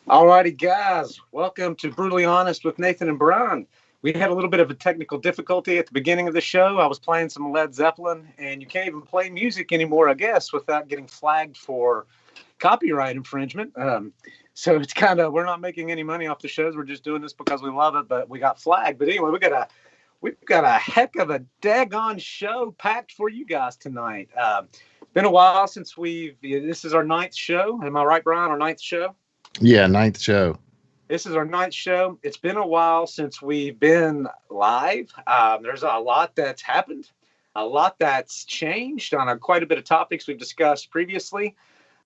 Alrighty, guys, welcome to Brutally Honest with Nathan and Brian. We had a little bit of a technical difficulty at the beginning of the show. I was playing some Led Zeppelin, and you can't even play music anymore, I guess, without getting flagged for copyright infringement. So it's kind of, we're not making any money off the shows. We're just doing this because we love it, but we got flagged. But anyway, we've got a heck of a daggone show packed for you guys tonight. Been a while since this is our ninth show. Am I right, Brian? Our ninth show? Yeah, ninth show. This is our ninth show. It's been a while since we've been live. There's a lot that's happened, a lot that's changed on quite a bit of topics we've discussed previously.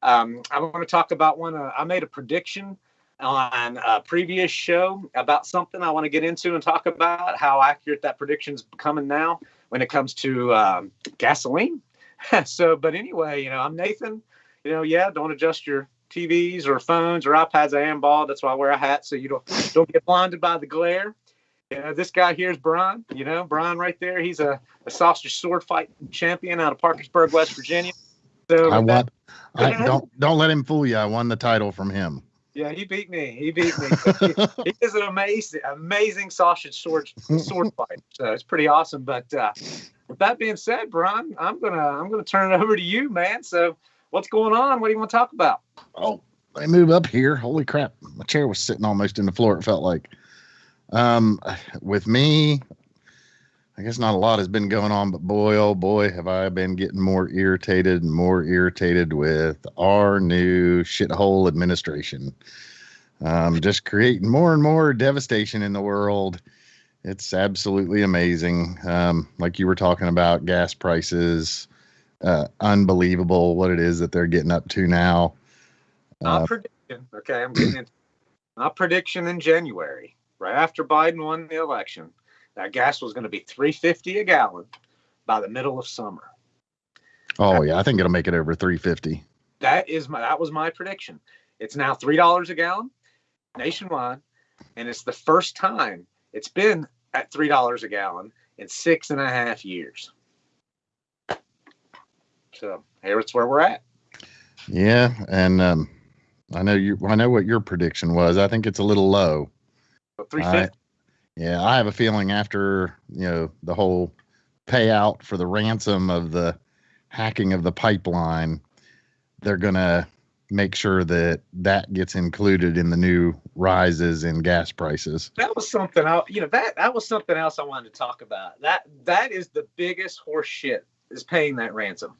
I want to talk about one. I made a prediction on a previous show about something I want to get into and talk about how accurate that prediction's becoming now when it comes to gasoline. But anyway, I'm Nathan. Don't adjust your TVs or phones or iPads. I am bald. That's why I wear a hat so you don't get blinded by the glare. This guy here is Brian. Brian right there. He's a sausage sword fighting champion out of Parkersburg, West Virginia. So don't let him fool you. I won the title from him. Yeah, he beat me. He is an amazing sausage sword fighter. So it's pretty awesome. But with that being said, Brian, I'm gonna turn it over to you, man. So what's going on? What do you want to talk about? Oh, they move up here. Holy crap. My chair was sitting almost in the floor, it felt like. With me, I guess not a lot has been going on, but boy, oh boy, have I been getting more irritated with our new shithole administration. Just creating more and more devastation in the world. It's absolutely amazing. Like you were talking about gas prices, unbelievable what it is that they're getting up to now. My prediction, okay, I'm getting into my prediction in January, right after Biden won the election, that gas was going to be $3.50 a gallon by the middle of summer. Oh yeah, I think it'll make it over $3.50. That was my prediction. It's now $3 a gallon nationwide, and it's the first time it's been at $3 a gallon in 6.5 years. So here's where we're at. Yeah, and I know what your prediction was. I think it's a little low. $3.50. Yeah, I have a feeling after the whole payout for the ransom of the hacking of the pipeline, they're gonna make sure that gets included in the new rises in gas prices. That was something that was something else I wanted to talk about. That is the biggest horse shit, is paying that ransom.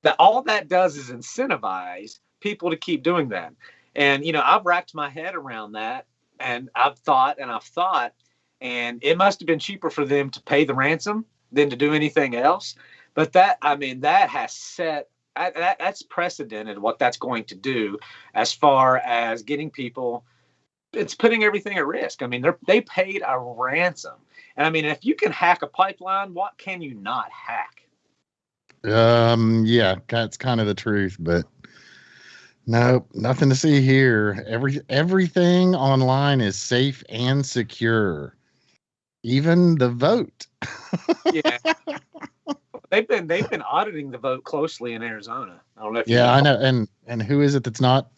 That all that does is incentivize people to keep doing that. And I've racked my head around that, and I've thought, and it must have been cheaper for them to pay the ransom than to do anything else. But that has set, that's precedented what that's going to do as far as getting people. It's putting everything at risk. They paid a ransom. And if you can hack a pipeline, what can you not hack? Yeah, that's kind of the truth, but nope, nothing to see here. Everything online is safe and secure. Even the vote. Yeah. They've been auditing the vote closely in Arizona. I don't know if I know. And who is it that's not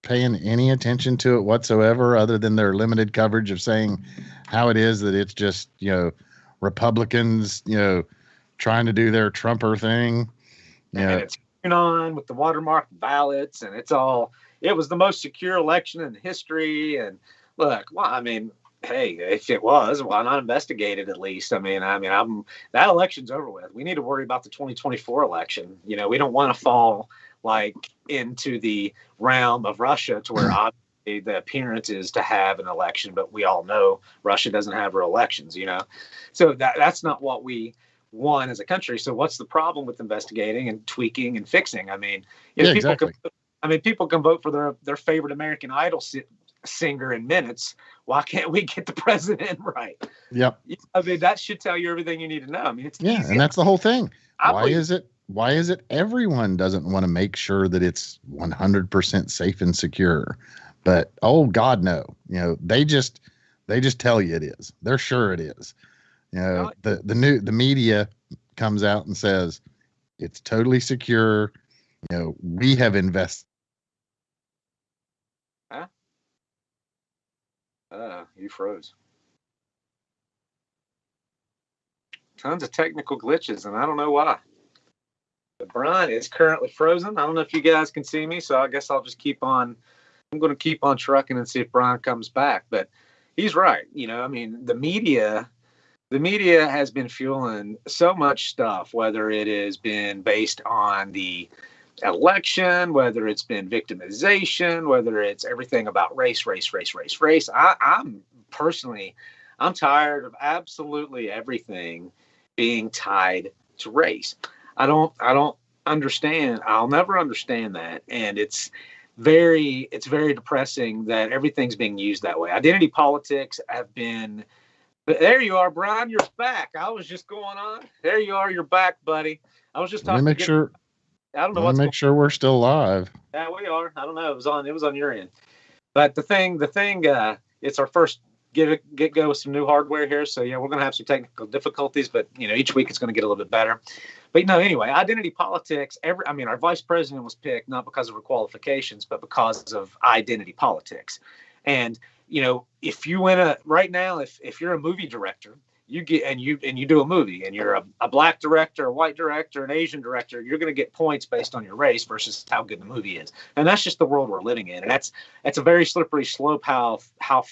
paying any attention to it whatsoever, other than their limited coverage of saying how it is that it's just, Republicans, trying to do their Trumper thing. And it's on with the watermark ballots, and it was the most secure election in history. And look, hey, if it was, why not investigate it at least? That election's over with. We need to worry about the 2024 election. We don't want to fall into the realm of Russia, to where obviously the appearance is to have an election, but we all know Russia doesn't have her elections. So that's not what we want as a country. So what's the problem with investigating and tweaking and fixing? Exactly. People can vote for their favorite American Idol singer in minutes. Why can't we get the president right? Yep. That should tell you everything you need to know. It's easy. And that's the whole thing. Why is it everyone doesn't want to make sure that it's 100% safe and secure? But oh God, no. They just tell you it is. They're sure it is. The media comes out and says it's totally secure. We have invested. You froze. Tons of technical glitches, and I don't know why. But Brian is currently frozen. I don't know if you guys can see me, so I guess I'll just keep on. I'm going to keep on trucking and see if Brian comes back. But he's right. I mean, the media has been fueling so much stuff, whether it has been based on the election, whether it's been victimization, whether it's everything about race. I'm personally, I'm tired of absolutely everything being tied to race. I don't understand. I'll never understand that. And it's very depressing that everything's being used that way. Identity politics have been. But there you are, Brian. You're back. I was just going on. There you are. You're back, buddy. I was just talking. Let me make sure. I don't know what's going on. Make sure we're still live. Yeah, we are. I don't know. It was on your end. But the thing. It's our first get go with some new hardware here. So yeah, we're gonna have some technical difficulties, but each week it's gonna get a little bit better. But anyway, identity politics. Our vice president was picked not because of her qualifications, but because of identity politics. And if you win right now, if you're a movie director, you do a movie, and you're a black director, a white director, an Asian director, you're going to get points based on your race versus how good the movie is. And that's just the world we're living in. And that's a very slippery slope how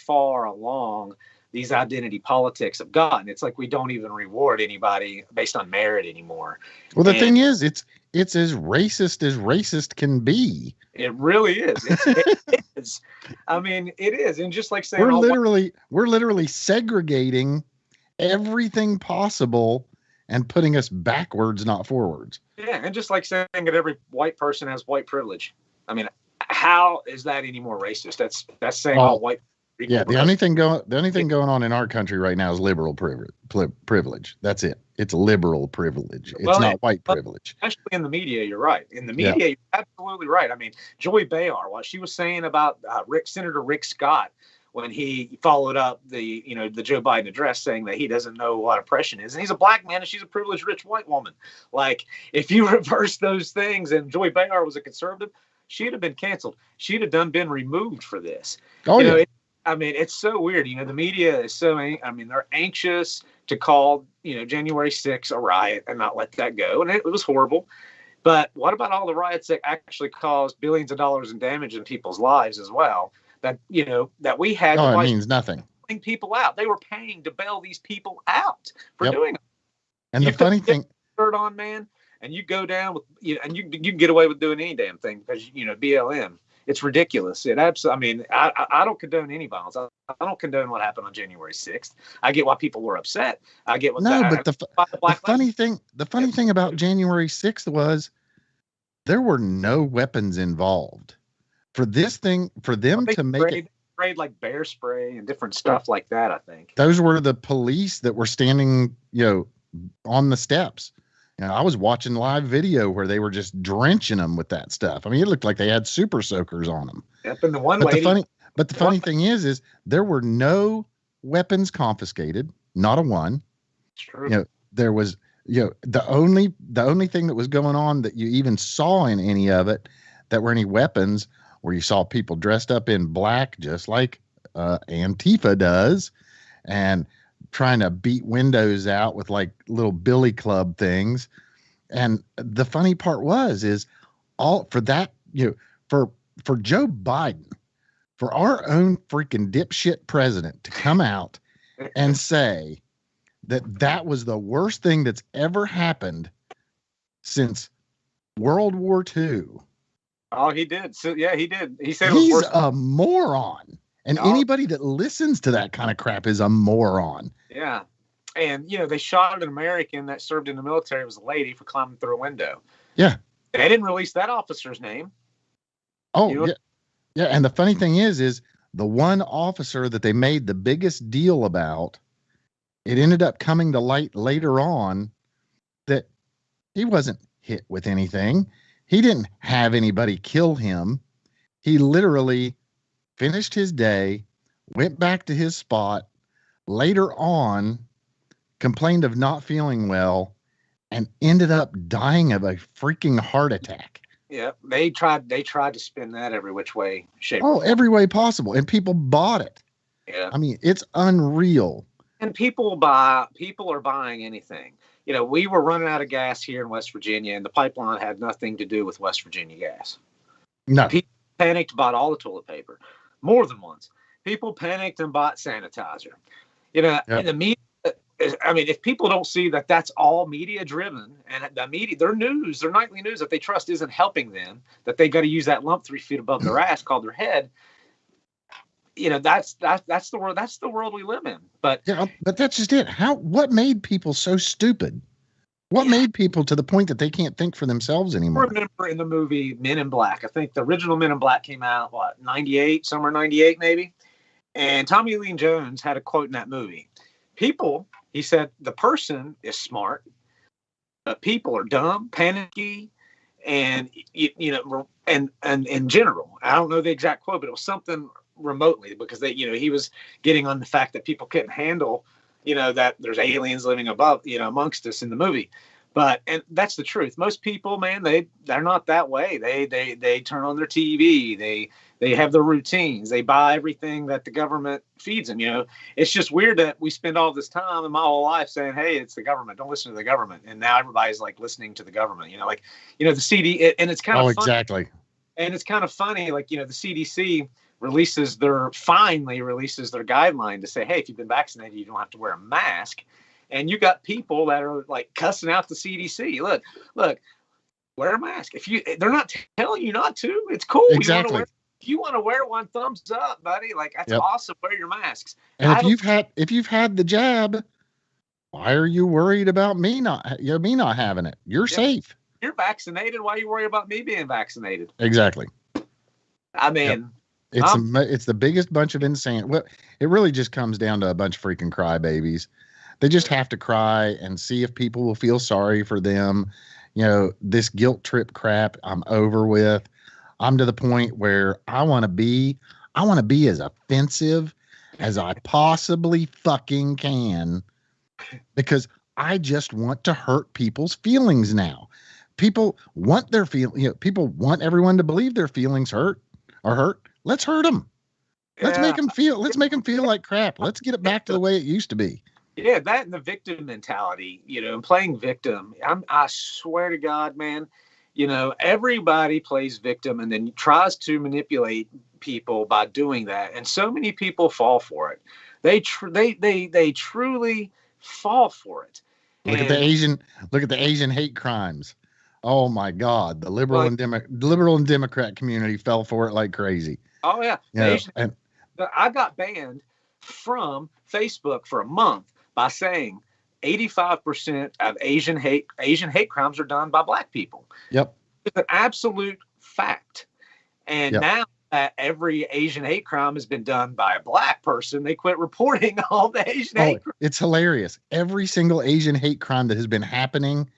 far along these identity politics have gotten. It's like we don't even reward anybody based on merit anymore. Well, the thing is, it's as racist can be. It really is. It is. I mean, it is. And just like saying we're literally segregating everything possible and putting us backwards, not forwards. Yeah, and just like saying that every white person has white privilege. I mean, how is that any more racist? That's saying all white. Yeah, the only thing going on in our country right now is liberal privilege. That's it. It's liberal privilege. It's not white privilege. Especially in the media, you're right. In the media, You're absolutely right. I mean, Joy Behar, what she was saying about Senator Rick Scott when he followed up the Joe Biden address, saying that he doesn't know what oppression is, and he's a black man and she's a privileged rich white woman. Like, if you reverse those things, and Joy Behar was a conservative, she'd have been canceled. She'd have been removed for this. Oh, yeah. It's so weird. The media is they're anxious to call, January 6th a riot and not let that go. And it was horrible. But what about all the riots that actually caused billions of dollars in damage in people's lives as well? That we had. Oh, it means nothing. People out. They were paying to bail these people out for doing it. And the funny thing, shirt on, man, and you go down with, and you can get away with doing any damn thing because BLM. It's ridiculous. It absolutely. I don't condone any violence. I don't condone what happened on January 6th. I get why people were upset. I get what. No, but the funny thing about January 6th was there were no weapons involved for this thing. For them to make it sprayed like bear spray and different stuff like that. I think those were the police that were standing, on the steps. I was watching live video where they were just drenching them with that stuff. I mean, it looked like they had super soakers on them. Yep, and the funny thing is there were no weapons confiscated, not a one. It's true. There was, the only thing that was going on that you even saw in any of it that were any weapons, where you saw people dressed up in black, just like Antifa does, and trying to beat windows out with like little billy club things. And the funny part is all for that, for Joe Biden, for our own freaking dipshit president to come out and say that was the worst thing that's ever happened since World War II. Oh, he did. So yeah, he did. He said he's a moron. And anybody that listens to that kind of crap is a moron. Yeah. And, they shot an American that served in the military. It was a lady for climbing through a window. Yeah. They didn't release that officer's name. Oh, yeah. Yeah. And the funny thing is the one officer that they made the biggest deal about, it ended up coming to light later on that he wasn't hit with anything. He didn't have anybody kill him. He literally finished his day, went back to his spot, later on complained of not feeling well, and ended up dying of a freaking heart attack. Yeah, they tried to spin that every which way, shape. Oh, every way possible, and people bought it. Yeah. I mean, it's unreal. And people are buying anything. We were running out of gas here in West Virginia, and the pipeline had nothing to do with West Virginia gas. No. People panicked, bought all the toilet paper, more than once. People panicked and bought sanitizer. Yep. And the media, I mean, if people don't see that that's all media driven, and the media, their news, their nightly news that they trust isn't helping them, that they got to use that lump 3 feet above their ass called their head. That's the world. That's the world we live in. But yeah, but that's just it. What made people so stupid? What made people to the point that they can't think for themselves anymore? I remember in the movie Men in Black, I think the original Men in Black came out, 98, somewhere 98 maybe. And Tommy Lee Jones had a quote in that movie. People, he said, the person is smart, but people are dumb, panicky, and, and in general, I don't know the exact quote, but it was something remotely because he was getting on the fact that people couldn't handle, that there's aliens living above, amongst us in the movie. And that's the truth. Most people, man, they're not that way. They turn on their TV. They have their routines. They buy everything that the government feeds them. It's just weird that we spend all this time in my whole life saying, hey, it's the government. Don't listen to the government. And now everybody's like listening to the government, the CD, and it's kind of funny. Exactly. And it's kind of funny, the CDC finally releases their guideline to say, hey, if you've been vaccinated, you don't have to wear a mask. And you got people that are like cussing out the CDC. Look, wear a mask. They're not telling you not to. It's cool. Exactly. You want to wear one, thumbs up, buddy. Like, that's awesome. Wear your masks. And if you've had the jab, why are you worried about me not having it? You're safe. You're vaccinated. Why are you worried about me being vaccinated? Exactly. I mean, it's the biggest bunch of insane. Well, it really just comes down to a bunch of freaking crybabies. They just have to cry and see if people will feel sorry for them. This guilt trip crap, I'm over with. I'm to the point where I want to be as offensive as I possibly fucking can, because I just want to hurt people's feelings now. People want people want everyone to believe their feelings are hurt. Let's hurt them. Let's make them feel like crap. Let's get it back to the way it used to be. Yeah, that and the victim mentality, and playing victim. I swear to God, man, everybody plays victim and then tries to manipulate people by doing that. And so many people fall for it. They truly fall for it. Look at the Asian hate crimes. Oh my God, the liberal and Democrat community fell for it like crazy. Oh yeah, I got banned from Facebook for a month by saying 85% of Asian hate crimes are done by Black people. Yep, it's an absolute fact. And now that every Asian hate crime has been done by a Black person, they quit reporting all the Asian hate crimes. It's hilarious. Every single Asian hate crime that has been happening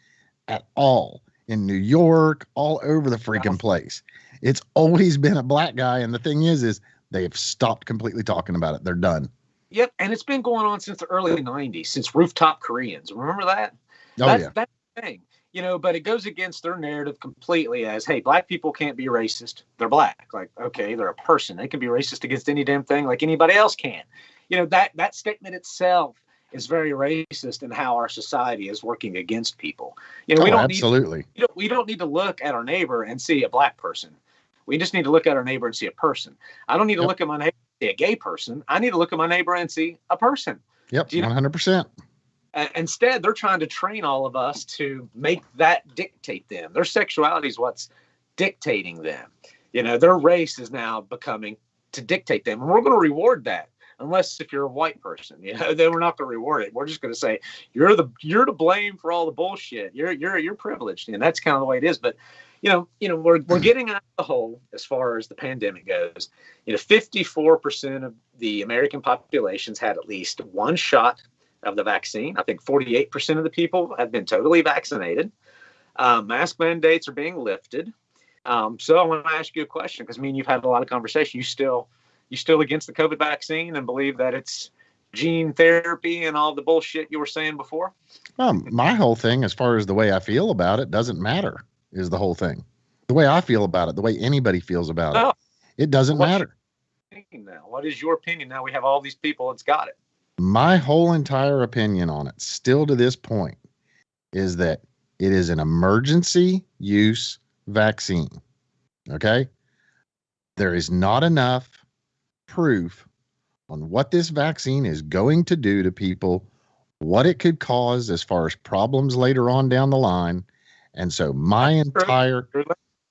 at all in New York, all over the freaking place, it's always been a Black guy. And the thing is they have stopped completely talking about it. They're done. Yep, and it's been going on since the early 90s, since Rooftop Koreans. Remember that? That's the thing. But it goes against their narrative completely as, hey, Black people can't be racist. They're Black. Like, okay, they're a person. They can be racist against any damn thing like anybody else can. That statement itself is very racist in how our society is working against people. We don't need to look at our neighbor and see a Black person. We just need to look at our neighbor and see a person. I don't need to look at my neighbor and see a gay person. I need to look at my neighbor and see a person. Yep, 100%. Instead, they're trying to train all of us to make that dictate them. Their sexuality is what's dictating them. Their race is now becoming to dictate them. And we're going to reward that. Unless if you're a white person, then we're not going to reward it. We're just going to say you're to blame for all the bullshit. You're privileged, and that's kind of the way it is. But we're getting out of the hole as far as the pandemic goes. 54% of the American population's had at least one shot of the vaccine. I think 48% of the people have been totally vaccinated. Mask mandates are being lifted. So I want to ask you a question, because you've had a lot of conversation. You still against the COVID vaccine and believe that it's gene therapy and all the bullshit you were saying before? My whole thing, as far as the way I feel about it, doesn't matter, is the whole thing. The way I feel about it, the way anybody feels about it, it doesn't matter. now? What is your opinion now? We have all these people that's got it. My whole entire opinion on it, still to this point, is that it is an emergency use vaccine. Okay? There is not enough proof on what this vaccine is going to do to people, what it could cause as far as problems later on down the line. And so my entire...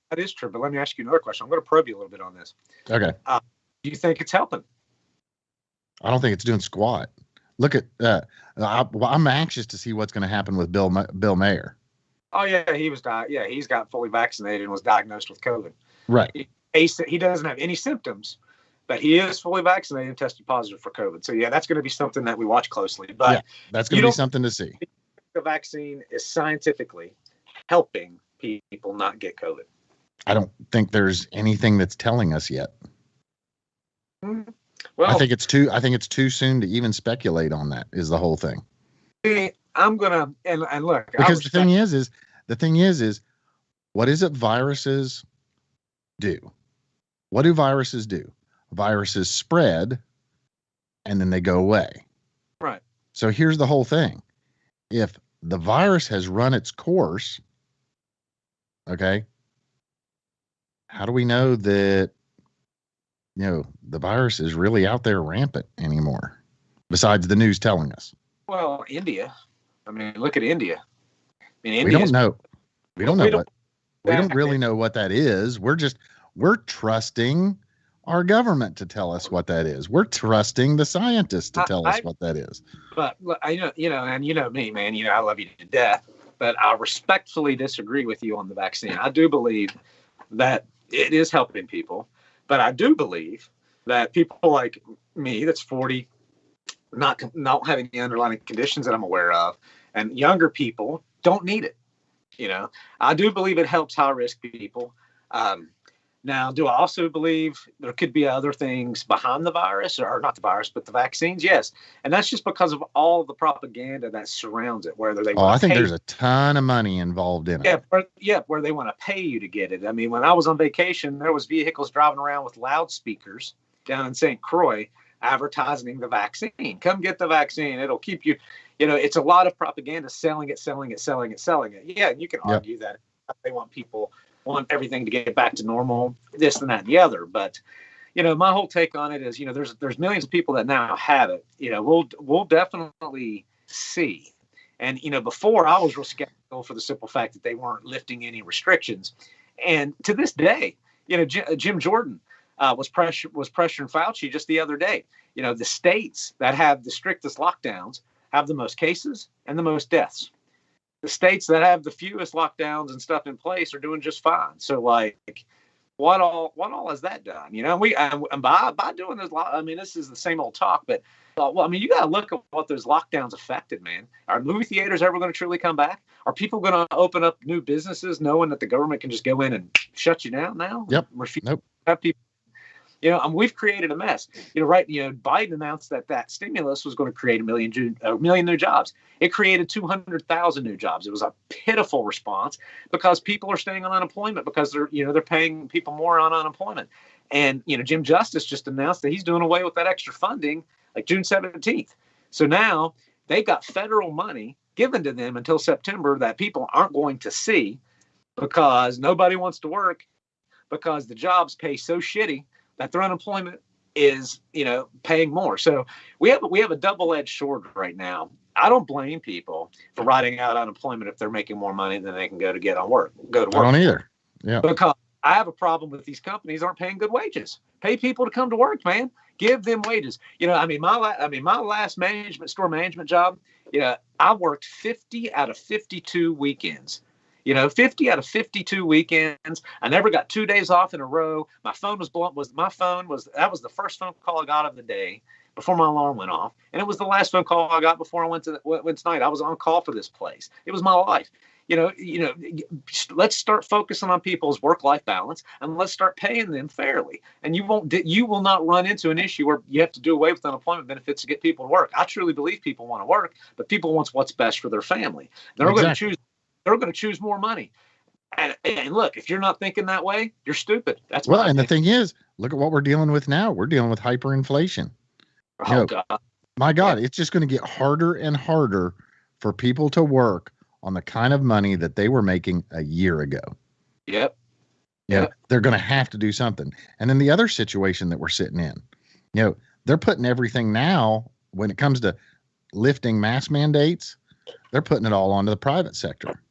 That is true, but let me ask you another question. I'm going to probe you a little bit on this. Okay. Do you think it's helping? I don't think it's doing squat. Look at I'm anxious to see what's going to happen with Bill Mayer. Oh yeah, he's got fully vaccinated and was diagnosed with COVID. Right. He doesn't have any symptoms, but he is fully vaccinated and tested positive for COVID. So yeah, that's going to be something that we watch closely. But yeah, that's going to be something to see. The vaccine is scientifically helping people not get COVID. I don't think there's anything that's telling us yet. Well, I think it's too soon to even speculate on that, is the whole thing. I'm gonna and look, because the thing is what is it viruses do? What do viruses do? Viruses spread and then they go away. Right. So here's the whole thing. If the virus has run its course, okay, how do we know that, the virus is really out there rampant anymore, besides the news telling us? Well, India. I mean, look at India. We don't know. We don't really know what that is. We're trusting our government to tell us what that is. We're trusting the scientists to tell us what that is. But I know, and you know me, man, I love you to death, but I respectfully disagree with you on the vaccine. I do believe that it is helping people, but I do believe that people like me, that's 40, not having the underlying conditions that I'm aware of, and younger people don't need it. I do believe it helps high risk people. Now, do I also believe there could be other things behind the virus, or not the virus, but the vaccines? Yes. And that's just because of all the propaganda that surrounds it, whether they I think there's a ton of money involved in it. Where they want to pay you to get it. I mean, when I was on vacation, there was vehicles driving around with loudspeakers down in St. Croix advertising the vaccine. Come get the vaccine. It'll keep you, it's a lot of propaganda selling it. Yeah, and you can argue that they want everything to get back to normal, this and that and the other. But, my whole take on it is, there's millions of people that now have it. We'll definitely see. And, before I was real skeptical for the simple fact that they weren't lifting any restrictions. And to this day, Jim Jordan was pressuring Fauci just the other day. The states that have the strictest lockdowns have the most cases and the most deaths. The states that have the fewest lockdowns and stuff in place are doing just fine. So, what all has that done? And by doing this, I mean, this is the same old talk, but you got to look at what those lockdowns affected, man. Are movie theaters ever going to truly come back? Are people going to open up new businesses knowing that the government can just go in and shut you down now? Yep. Nope. Have people. We've created a mess. Biden announced that stimulus was going to create a million new jobs. It created 200,000 new jobs. It was a pitiful response because people are staying on unemployment because they're paying people more on unemployment. And Jim Justice just announced that he's doing away with that extra funding like June 17th. So now they got federal money given to them until September that people aren't going to see because nobody wants to work because the jobs pay so shitty that their unemployment is, paying more. So we have a double-edged sword right now. I don't blame people for riding out unemployment if they're making more money than they can go to work. I don't either. Yeah. Because I have a problem with these companies aren't paying good wages. Pay people to come to work, man. Give them wages. My last store management job, I worked 50 out of 52 weekends. 50 out of 52 weekends. I never got 2 days off in a row. My phone was blown. That was the first phone call I got of the day before my alarm went off. And it was the last phone call I got before I went tonight. I was on call for this place. It was my life. Let's start focusing on people's work-life balance and let's start paying them fairly. And you will not run into an issue where you have to do away with unemployment benefits to get people to work. I truly believe people want to work, but people want what's best for their family. They're going to choose more money. And look, if you're not thinking that way, you're stupid. That's and the thing is, look at what we're dealing with now. We're dealing with hyperinflation. Oh God. My God, it's just going to get harder and harder for people to work on the kind of money that they were making a year ago. Yep. Yeah, they're going to have to do something. And then the other situation that we're sitting in, they're putting everything now when it comes to lifting mask mandates, they're putting it all onto the private sector.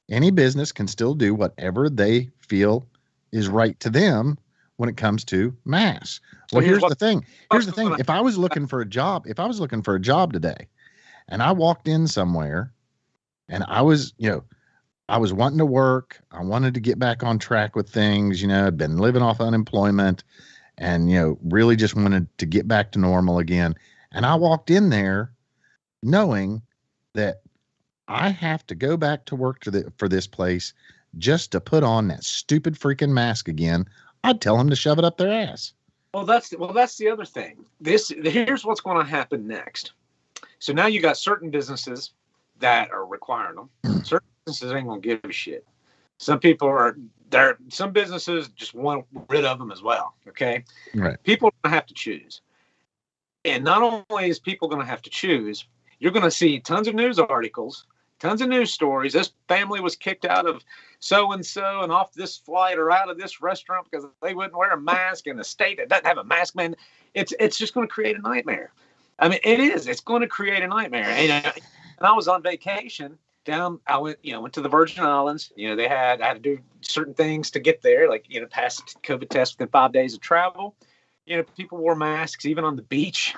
Any business can still do whatever they feel is right to them when it comes to masks. Well, here's the thing. If I was looking for a job today and I walked in somewhere and I was wanting to work, I wanted to get back on track with things, I'd been living off unemployment and, really just wanted to get back to normal again. And I walked in there knowing that I have to go back to work for this place just to put on that stupid freaking mask again. I'd tell them to shove it up their ass. Well, that's the other thing. Here's what's going to happen next. So now you got certain businesses that are requiring them. Certain businesses ain't going to give a shit. Some people are there. Some businesses just want rid of them as well. Okay. Right. People are going to have to choose. And not only is people going to have to choose, you're going to see tons of news articles, tons of news stories. This family was kicked out of so-and-so and off this flight or out of this restaurant because they wouldn't wear a mask in a state that doesn't have a mask man. It's just going to create a nightmare. I mean, it is. It's going to create a nightmare. And I was on vacation down. I went to the Virgin Islands. I had to do certain things to get there, like pass COVID test within 5 days of travel. People wore masks even on the beach.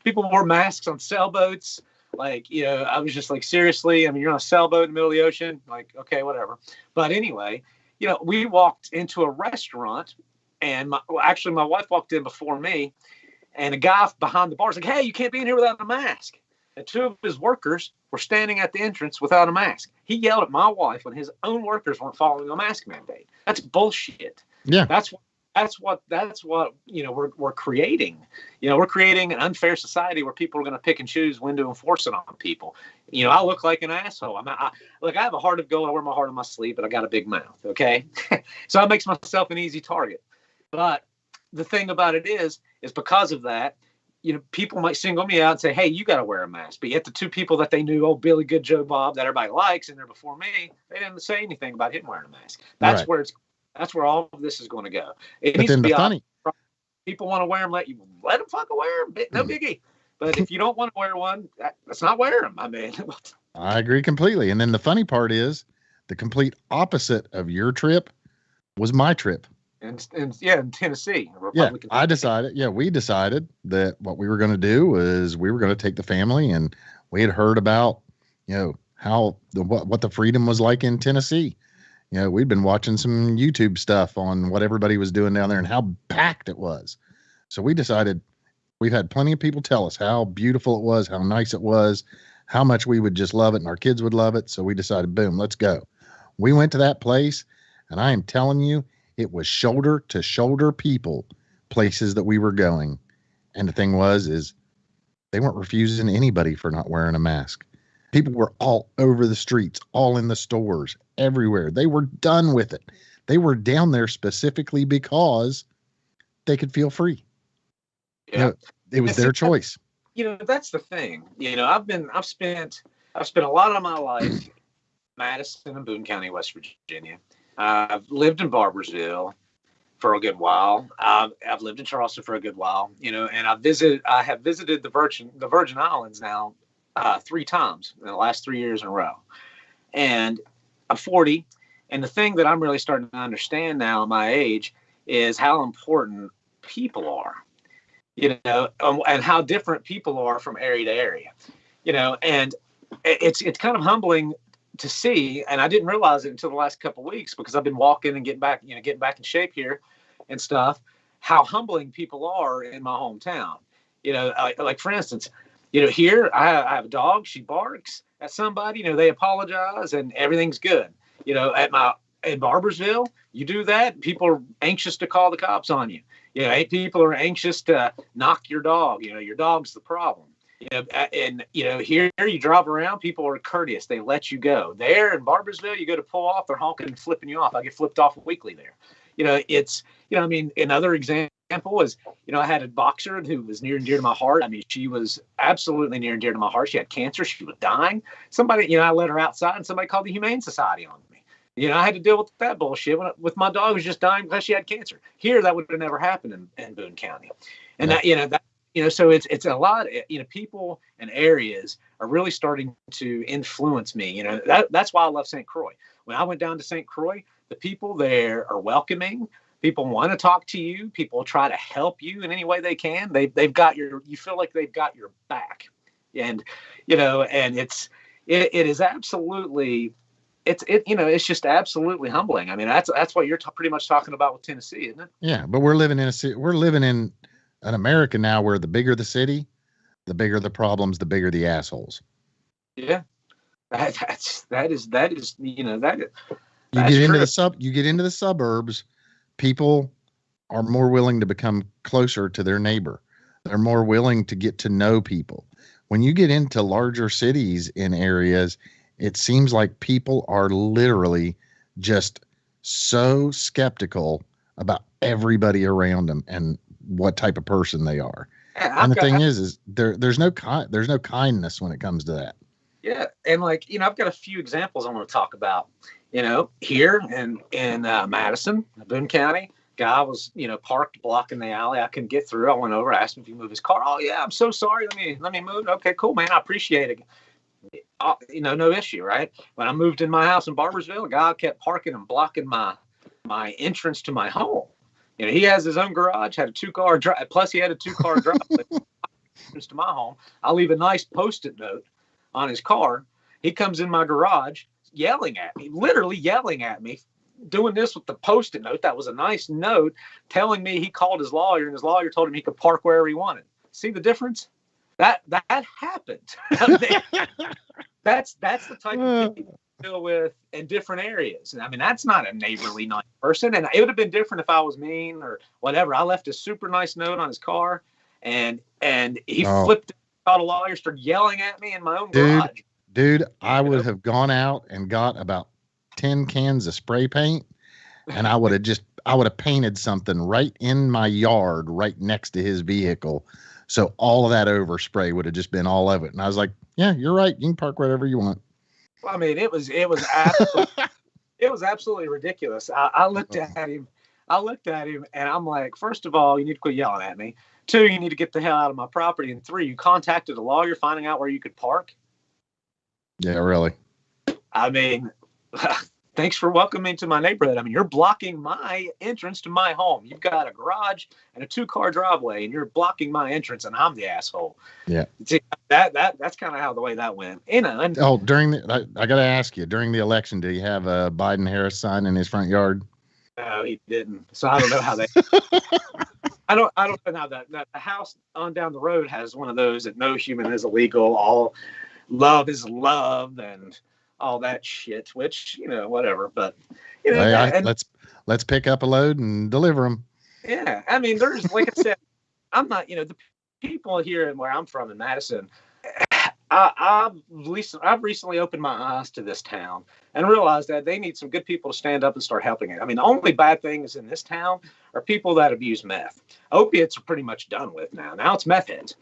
People wore masks on sailboats. Like, I was just like, seriously, I mean, you're on a sailboat in the middle of the ocean. Like, okay, whatever. But anyway, we walked into a restaurant and my wife walked in before me and a guy behind the bar was like, hey, you can't be in here without a mask. And two of his workers were standing at the entrance without a mask. He yelled at my wife when his own workers weren't following a mask mandate. That's bullshit. Yeah. That's what we're creating. We're creating an unfair society where people are going to pick and choose when to enforce it on people. I look like an asshole. I have a heart of gold. I wear my heart on my sleeve, but I got a big mouth. Okay, so that makes myself an easy target. But the thing about it is because of that, people might single me out and say, "Hey, you got to wear a mask." But yet the two people that they knew, Billy Good, Joe Bob, that everybody likes, and they're before me, they didn't say anything about him wearing a mask. That's right. That's where all of this is going to go. It needs to be funny. People want to wear them, let them fucking wear them. No biggie. But if you don't want to wear one, let's not wear them. I mean, I agree completely. And then the funny part is the complete opposite of your trip was my trip. In Tennessee. We decided that what we were going to do was we were going to take the family, and we had heard about, how what the freedom was like in Tennessee. We'd been watching some YouTube stuff on what everybody was doing down there and how packed it was. So we decided we've had plenty of people tell us how beautiful it was, how nice it was, how much we would just love it and our kids would love it. So we decided, boom, let's go. We went to that place, and I am telling you, it was shoulder to shoulder people, places that we were going. And the thing is they weren't refusing anybody for not wearing a mask. People were all over the streets, all in the stores, everywhere. They were done with it. They were down there specifically because they could feel free. Yeah. It was their choice. That's the thing. I've spent a lot of my life in Madison and Boone County, West Virginia. I've lived in Barboursville for a good while. I've lived in Charleston for a good while, and I have visited the Virgin Islands now 3 times in the last 3 years in a row. And I'm 40. And the thing that I'm really starting to understand now at my age is how important people are, and how different people are from area to area, and it's kind of humbling to see. And I didn't realize it until the last couple of weeks because I've been walking and getting back in shape here and stuff, how humbling people are in my hometown. Like for instance, here I have a dog. She barks at somebody. They apologize and everything's good. In Barboursville, you do that, people are anxious to call the cops on you. People are anxious to knock your dog. Your dog's the problem. And here you drive around, people are courteous. They let you go. There in Barboursville, you go to pull off, they're honking and flipping you off. I get flipped off weekly there. In other examples example is, I had a boxer who was near and dear to my heart. I mean, she was absolutely near and dear to my heart. She had cancer. She was dying. Somebody, I let her outside and somebody called the Humane Society on me. I had to deal with that bullshit with my dog was just dying because she had cancer. Here, that would have never happened in Boone County. And so it's a lot, people and areas are really starting to influence me. That's why I love St. Croix. When I went down to St. Croix, the people there are welcoming. People want to talk to you. People try to help you in any way they can. They've got you feel like they've got your back. And, and it is absolutely, it's just absolutely humbling. I mean, that's what you're pretty much talking about with Tennessee, isn't it? Yeah. But we're living in a city, we're living in an America now where the bigger the city, the bigger the problems, the bigger the assholes. Yeah. That is, you get into the suburbs, people are more willing to become closer to their neighbor. They're more willing to get to know people. When you get into larger cities in areas, it seems like people are literally just so skeptical about everybody around them and what type of person they are. And the thing is there's no kindness when it comes to that. Yeah. And I've got a few examples I want to talk about, here in Madison, Boone County. Guy was, parked blocking the alley. I couldn't get through. I went over, asked him if he moved his car. Oh yeah, I'm so sorry. Let me move. Okay, cool, man. I appreciate it. No issue, right? When I moved in my house in Barbersville, a guy kept parking and blocking my entrance to my home. He has his own garage, had a 2-car drive, plus he had a 2-car drive entrance to my home. I leave a nice Post-it note on his car. He comes in my garage yelling at me, literally yelling at me, doing this with the Post-it note. That was a nice note telling me he called his lawyer and his lawyer told him he could park wherever he wanted. See the difference? That happened. That's the type of people you deal with in different areas. And I mean, that's not a neighborly nice person. And it would have been different if I was mean or whatever. I left a super nice note on his car and he flipped it, called a lawyer, started yelling at me in my own garage. Dude, I would have gone out and got about 10 cans of spray paint and I would have painted something right in my yard, right next to his vehicle. So all of that overspray would have just been all of it. And I was like, yeah, you're right. You can park wherever you want. Well, I mean, it was absolutely, it was absolutely ridiculous. I looked at him and I'm like, first of all, you need to quit yelling at me. 2, you need to get the hell out of my property. And 3, you contacted a lawyer finding out where you could park. Yeah, really. I mean, thanks for welcoming to my neighborhood. I mean, you're blocking my entrance to my home. You've got a garage and a 2-car driveway, and you're blocking my entrance, and I'm the asshole. Yeah. See, that's kind of how the way that went. I got to ask you, during the election, do you have a Biden-Harris sign in his front yard? No, he didn't. So I don't know how they. I don't know how that the house on down the road has one of those that no human is illegal. All love is love and all that shit, which, whatever. But, let's pick up a load and deliver them. Yeah. I mean, there's, like I said, I'm not, the people here and where I'm from in Madison, I've recently opened my eyes to this town and realized that they need some good people to stand up and start helping it. I mean, the only bad things in this town are people that abuse meth. Opiates are pretty much done with now. Now it's meth heads,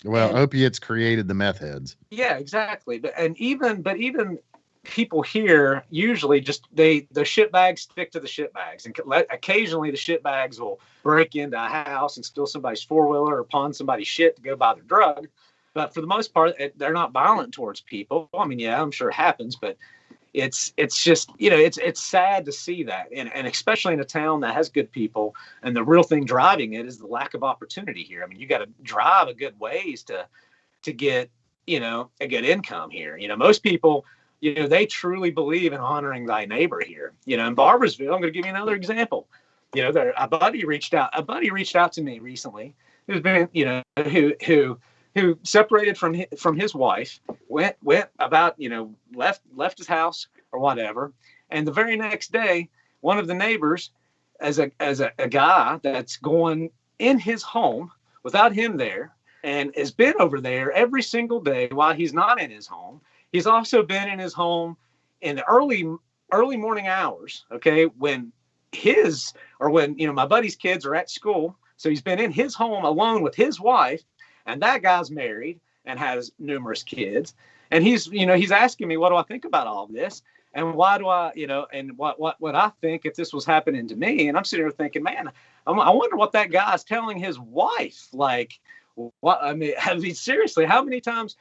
opiates created the meth heads. Yeah, exactly. But even people here usually just the shit bags stick to the shit bags, and occasionally the shit bags will break into a house and steal somebody's 4-wheeler or pawn somebody's shit to go buy their drug. But for the most part, they're not violent towards people. I mean, yeah, I'm sure it happens, but it's just, it's sad to see that. And especially in a town that has good people, and the real thing driving it is the lack of opportunity here. I mean, you got to drive a good ways to get, a good income here. Most people, they truly believe in honoring thy neighbor here. In Barbersville, I'm going to give you another example. A buddy reached out to me recently who's been, who separated from his wife, went about, left his house or whatever. And the very next day, one of the neighbors, as a guy that's going in his home without him there, and has been over there every single day while he's not in his home. He's also been in his home in the early morning hours, okay, when his, or when, my buddy's kids are at school. So he's been in his home alone with his wife, and that guy's married and has numerous kids. And he's asking me, what do I think about all of this? And why do I, and what I think if this was happening to me? And I'm sitting there thinking, man, I wonder what that guy's telling his wife. Like, what, I mean, seriously, how many times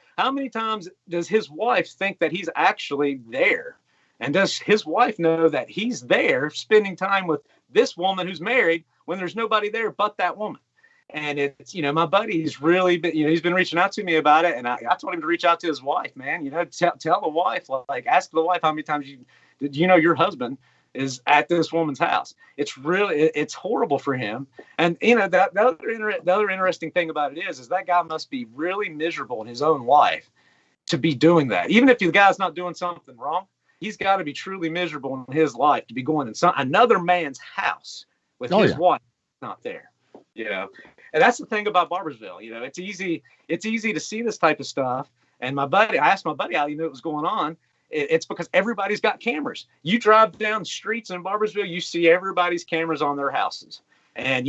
does his wife think that he's actually there? And does his wife know that he's there spending time with this woman who's married when there's nobody there but that woman? And it's, my buddy's really been, he's been reaching out to me about it. And I told him to reach out to his wife, man, tell the wife, like ask the wife how many times did you know your husband is at this woman's house. It's horrible for him. And, the other interesting thing about it is that guy must be really miserable in his own life to be doing that. Even if the guy's not doing something wrong, he's got to be truly miserable in his life to be going in another man's house with his wife not there, And that's the thing about Barboursville. It's easy to see this type of stuff. And I asked my buddy how he knew it was going on. It's because everybody's got cameras. You drive down streets in Barboursville, you see everybody's cameras on their houses. And,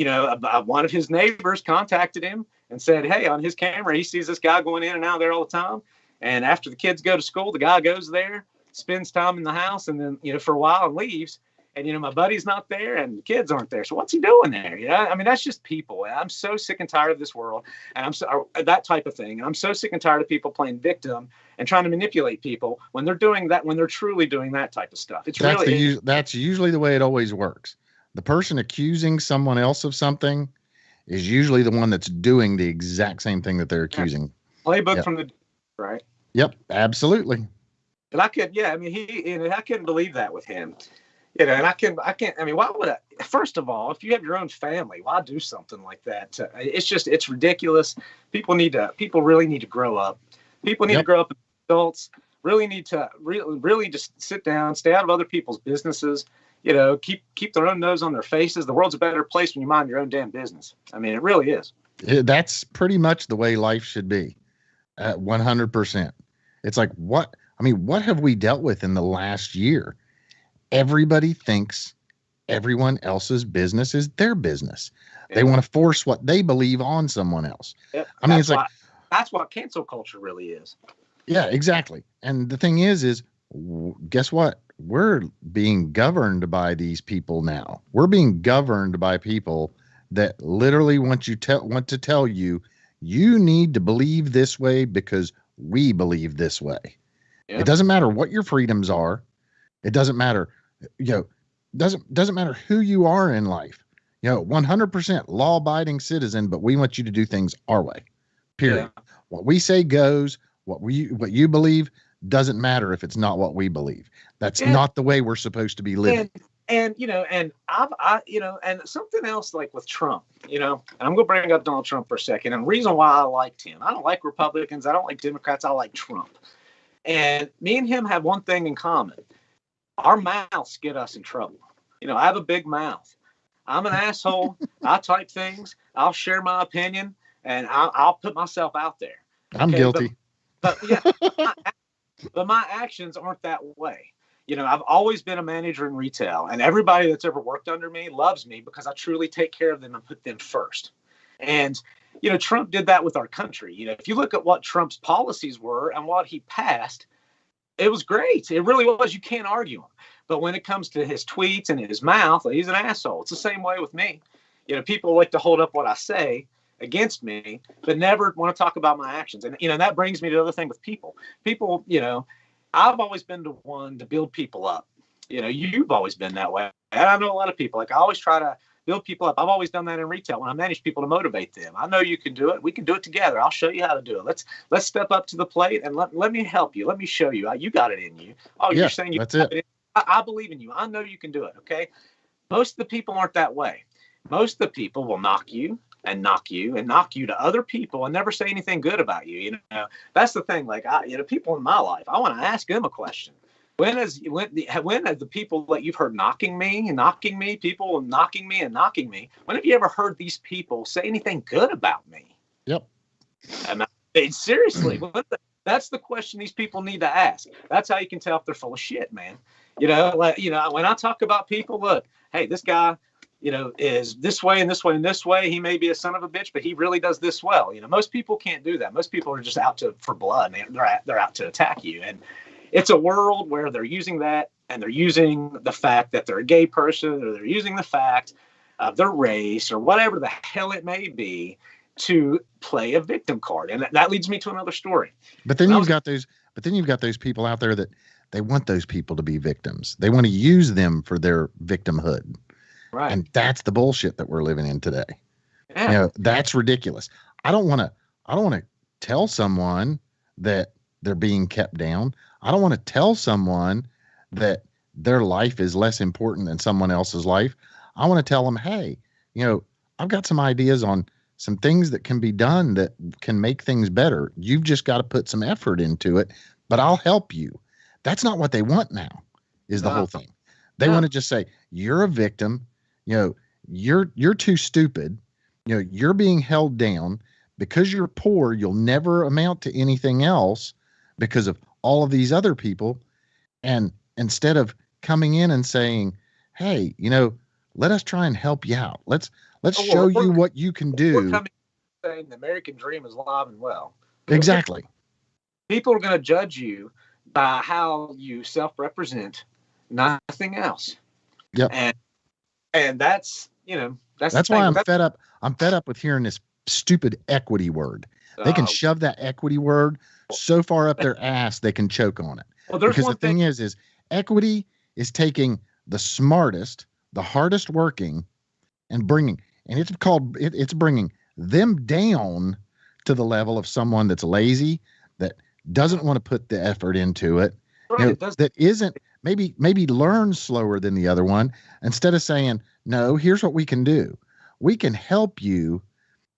one of his neighbors contacted him and said, hey, on his camera, he sees this guy going in and out there all the time. And after the kids go to school, the guy goes there, spends time in the house, and then, for a while and leaves. And, my buddy's not there and the kids aren't there. So what's he doing there? That's just people. I'm so sick and tired of this world. And that type of thing. I'm so sick and tired of people playing victim and trying to manipulate people when they're doing that, when they're truly doing that type of stuff. That's usually the way it always works. The person accusing someone else of something is usually the one that's doing the exact same thing that they're accusing. Playbook from the, right? Yep, absolutely. And I couldn't believe that with him. And I can't, why would I, first of all, if you have your own family, why do something like that? It's ridiculous. People really need to grow up. People need to grow up as adults, really need to really just sit down, stay out of other people's businesses, keep their own nose on their faces. The world's a better place when you mind your own damn business. It really is. That's pretty much the way life should be. 100%. It's like, what have we dealt with in the last year? Everybody thinks everyone else's business is their business. Yeah. They want to force what they believe on someone else. Yep. That's what cancel culture really is. Yeah, exactly. And the thing is guess what? We're being governed by these people now. We're being governed by people that literally want to tell you, you need to believe this way because we believe this way. Yeah. It doesn't matter what your freedoms are. It doesn't matter, doesn't matter who you are in life. 100% law-abiding citizen, but we want you to do things our way. Period. Yeah. What we say goes. What you believe doesn't matter if it's not what we believe. That's not the way we're supposed to be living. And something else like with Trump, and I'm going to bring up Donald Trump for a second. And the reason why I liked him, I don't like Republicans. I don't like Democrats. I like Trump. And me and him have one thing in common. Our mouths get us in trouble. I have a big mouth. I'm an asshole. I type things. I'll share my opinion, and I'll put myself out there. I'm guilty. But my actions aren't that way. I've always been a manager in retail, and everybody that's ever worked under me loves me because I truly take care of them and put them first. And, Trump did that with our country. If you look at what Trump's policies were and what he passed, it was great. It really was. You can't argue him. But when it comes to his tweets and his mouth, he's an asshole. It's the same way with me. People like to hold up what I say against me, but never want to talk about my actions. And, that brings me to the other thing with people. People, I've always been the one to build people up. You've always been that way. And I know a lot of people. Like, I always try to build people up. I've always done that in retail when I manage people to motivate them. I know you can do it. We can do it together. I'll show you how to do it. Let's step up to the plate and let me help you. Let me show you. You got it in you. Oh, yeah, you're saying you got it in. I believe in you. I know you can do it. Okay. Most of the people aren't that way. Most of the people will knock you and knock you and knock you to other people and never say anything good about you. That's the thing. Like, people in my life, I want to ask them a question. When have the people that you've heard knocking me, people knocking me and knocking me, when have you ever heard these people say anything good about me? Yep. Seriously, That's the question these people need to ask. That's how you can tell if they're full of shit, man. When I talk about people, look, hey, this guy, is this way and this way and this way. He may be a son of a bitch, but he really does this well. Most people can't do that. Most people are just out for blood. And they're out to attack you. And it's a world where they're using that, and they're using the fact that they're a gay person, or they're using the fact of their race, or whatever the hell it may be, to play a victim card. And that leads me to another story. But then you've got those people out there that they want those people to be victims. They want to use them for their victimhood. Right. And that's the bullshit that we're living in today. Yeah. That's ridiculous. I don't want to tell someone that they're being kept down. I don't want to tell someone that their life is less important than someone else's life. I want to tell them, hey, I've got some ideas on some things that can be done that can make things better. You've just got to put some effort into it, but I'll help you. That's not what they want now, is the whole thing. They want to just say, you're a victim. You're too stupid. You're being held down because you're poor. You'll never amount to anything else because of all of these other people. And instead of coming in and saying, hey, let us try and help you out. Let's show you what you can do. We're coming saying the American dream is alive and well. Exactly. People are going to judge you by how you self-represent, nothing else. Yep. And that's why I'm fed up. I'm fed up with hearing this stupid equity word. They can shove that equity word so far up their ass they can choke on it. Well, because the thing is equity is taking the smartest, the hardest working, and it's bringing them down to the level of someone that's lazy, that doesn't want to put the effort into it, right, that isn't maybe learns slower than the other one. Instead of saying, no, here's what we can do. We can help you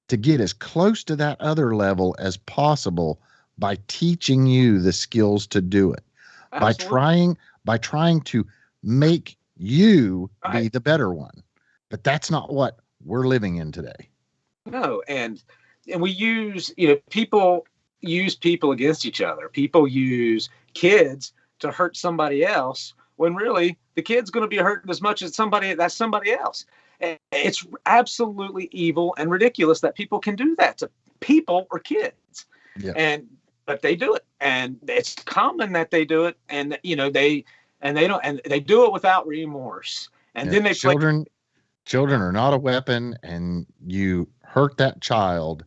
to get as close to that other level as possible by teaching you the skills to do it. Absolutely. By trying to make you be the better one. But that's not what we're living in today. No, and we use, people use people against each other. People use kids to hurt somebody else when really the kid's going to be hurting as much as somebody else. And it's absolutely evil and ridiculous that people can do that to people or kids. Yeah. But they do it, and it's common that they do it, and they do it without remorse. And then children are not a weapon, and you hurt that child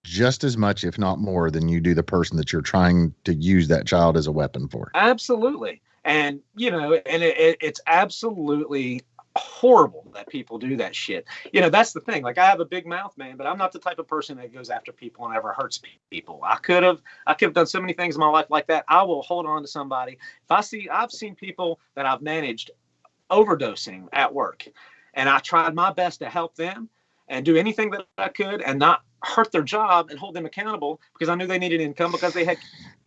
just as much, if not more, than you do the person that you're trying to use that child as a weapon for. Absolutely. And, it's absolutely horrible that people do that shit. That's the thing. Like, I have a big mouth, man, but I'm not the type of person that goes after people and ever hurts people. I could have done so many things in my life like that. I will hold on to somebody. I've seen people that I've managed overdosing at work, and I tried my best to help them and do anything that I could and not hurt their job and hold them accountable, because I knew they needed income, because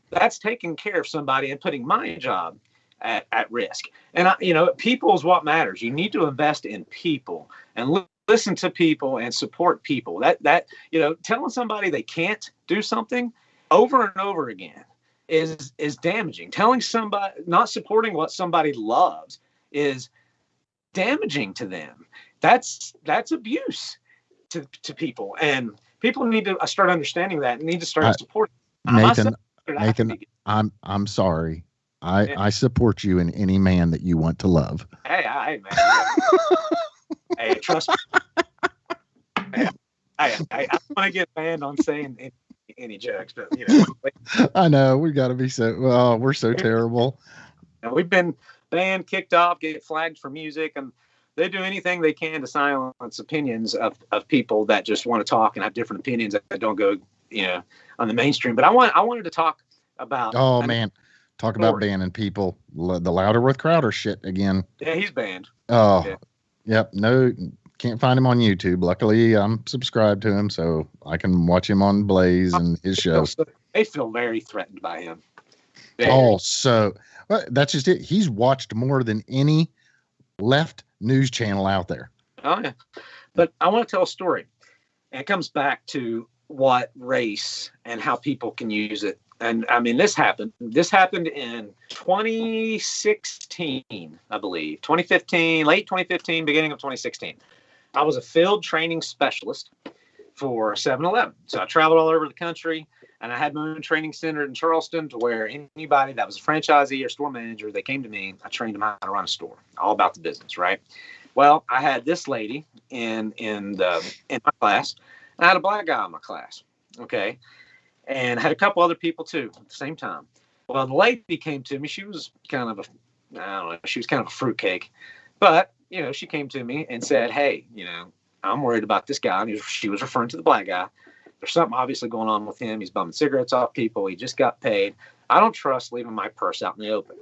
that's taking care of somebody and putting my job at risk. And people is what matters. You need to invest in people and listen to people and support people. That telling somebody they can't do something over and over again is damaging. Telling somebody, not supporting what somebody loves, is damaging to them. That's abuse to people, and people need to start understanding that and need to start supporting. Nathan, I'm sorry. I support you in any man that you want to love. Hey, man. Hey, trust me. I don't want to get banned on saying any jokes, but I know we're so terrible. We've been banned, kicked off, get flagged for music, and they do anything they can to silence opinions of people that just want to talk and have different opinions that don't go, on the mainstream. But I wanted to talk about. Oh man, talk about banning people. The Louderworth Crowder shit again. Yeah, he's banned. Oh, yeah. Yep. No, can't find him on YouTube. Luckily, I'm subscribed to him, so I can watch him on Blaze and his shows. They feel very threatened by him. So that's just it. He's watched more than any left news channel out there. Oh yeah, but I want to tell a story, and it comes back to what race and how people can use it and I mean, this happened in 2016, I believe, 2015, late 2015, beginning of 2016. I was a field training specialist for 7-Eleven. So I traveled all over the country, and I had my own training center in Charleston to where anybody that was a franchisee or store manager, they came to me. I trained them how to run a store, all about the business, right? Well, I had this lady in my class, and I had a black guy in my class, okay? And I had a couple other people too at the same time. Well, the lady came to me. She was kind of she was kind of a fruitcake, but she came to me and said, "Hey, I'm worried about this guy." And she was referring to the black guy. There's something obviously going on with him. He's bumming cigarettes off people. He just got paid. I don't trust leaving my purse out in the open.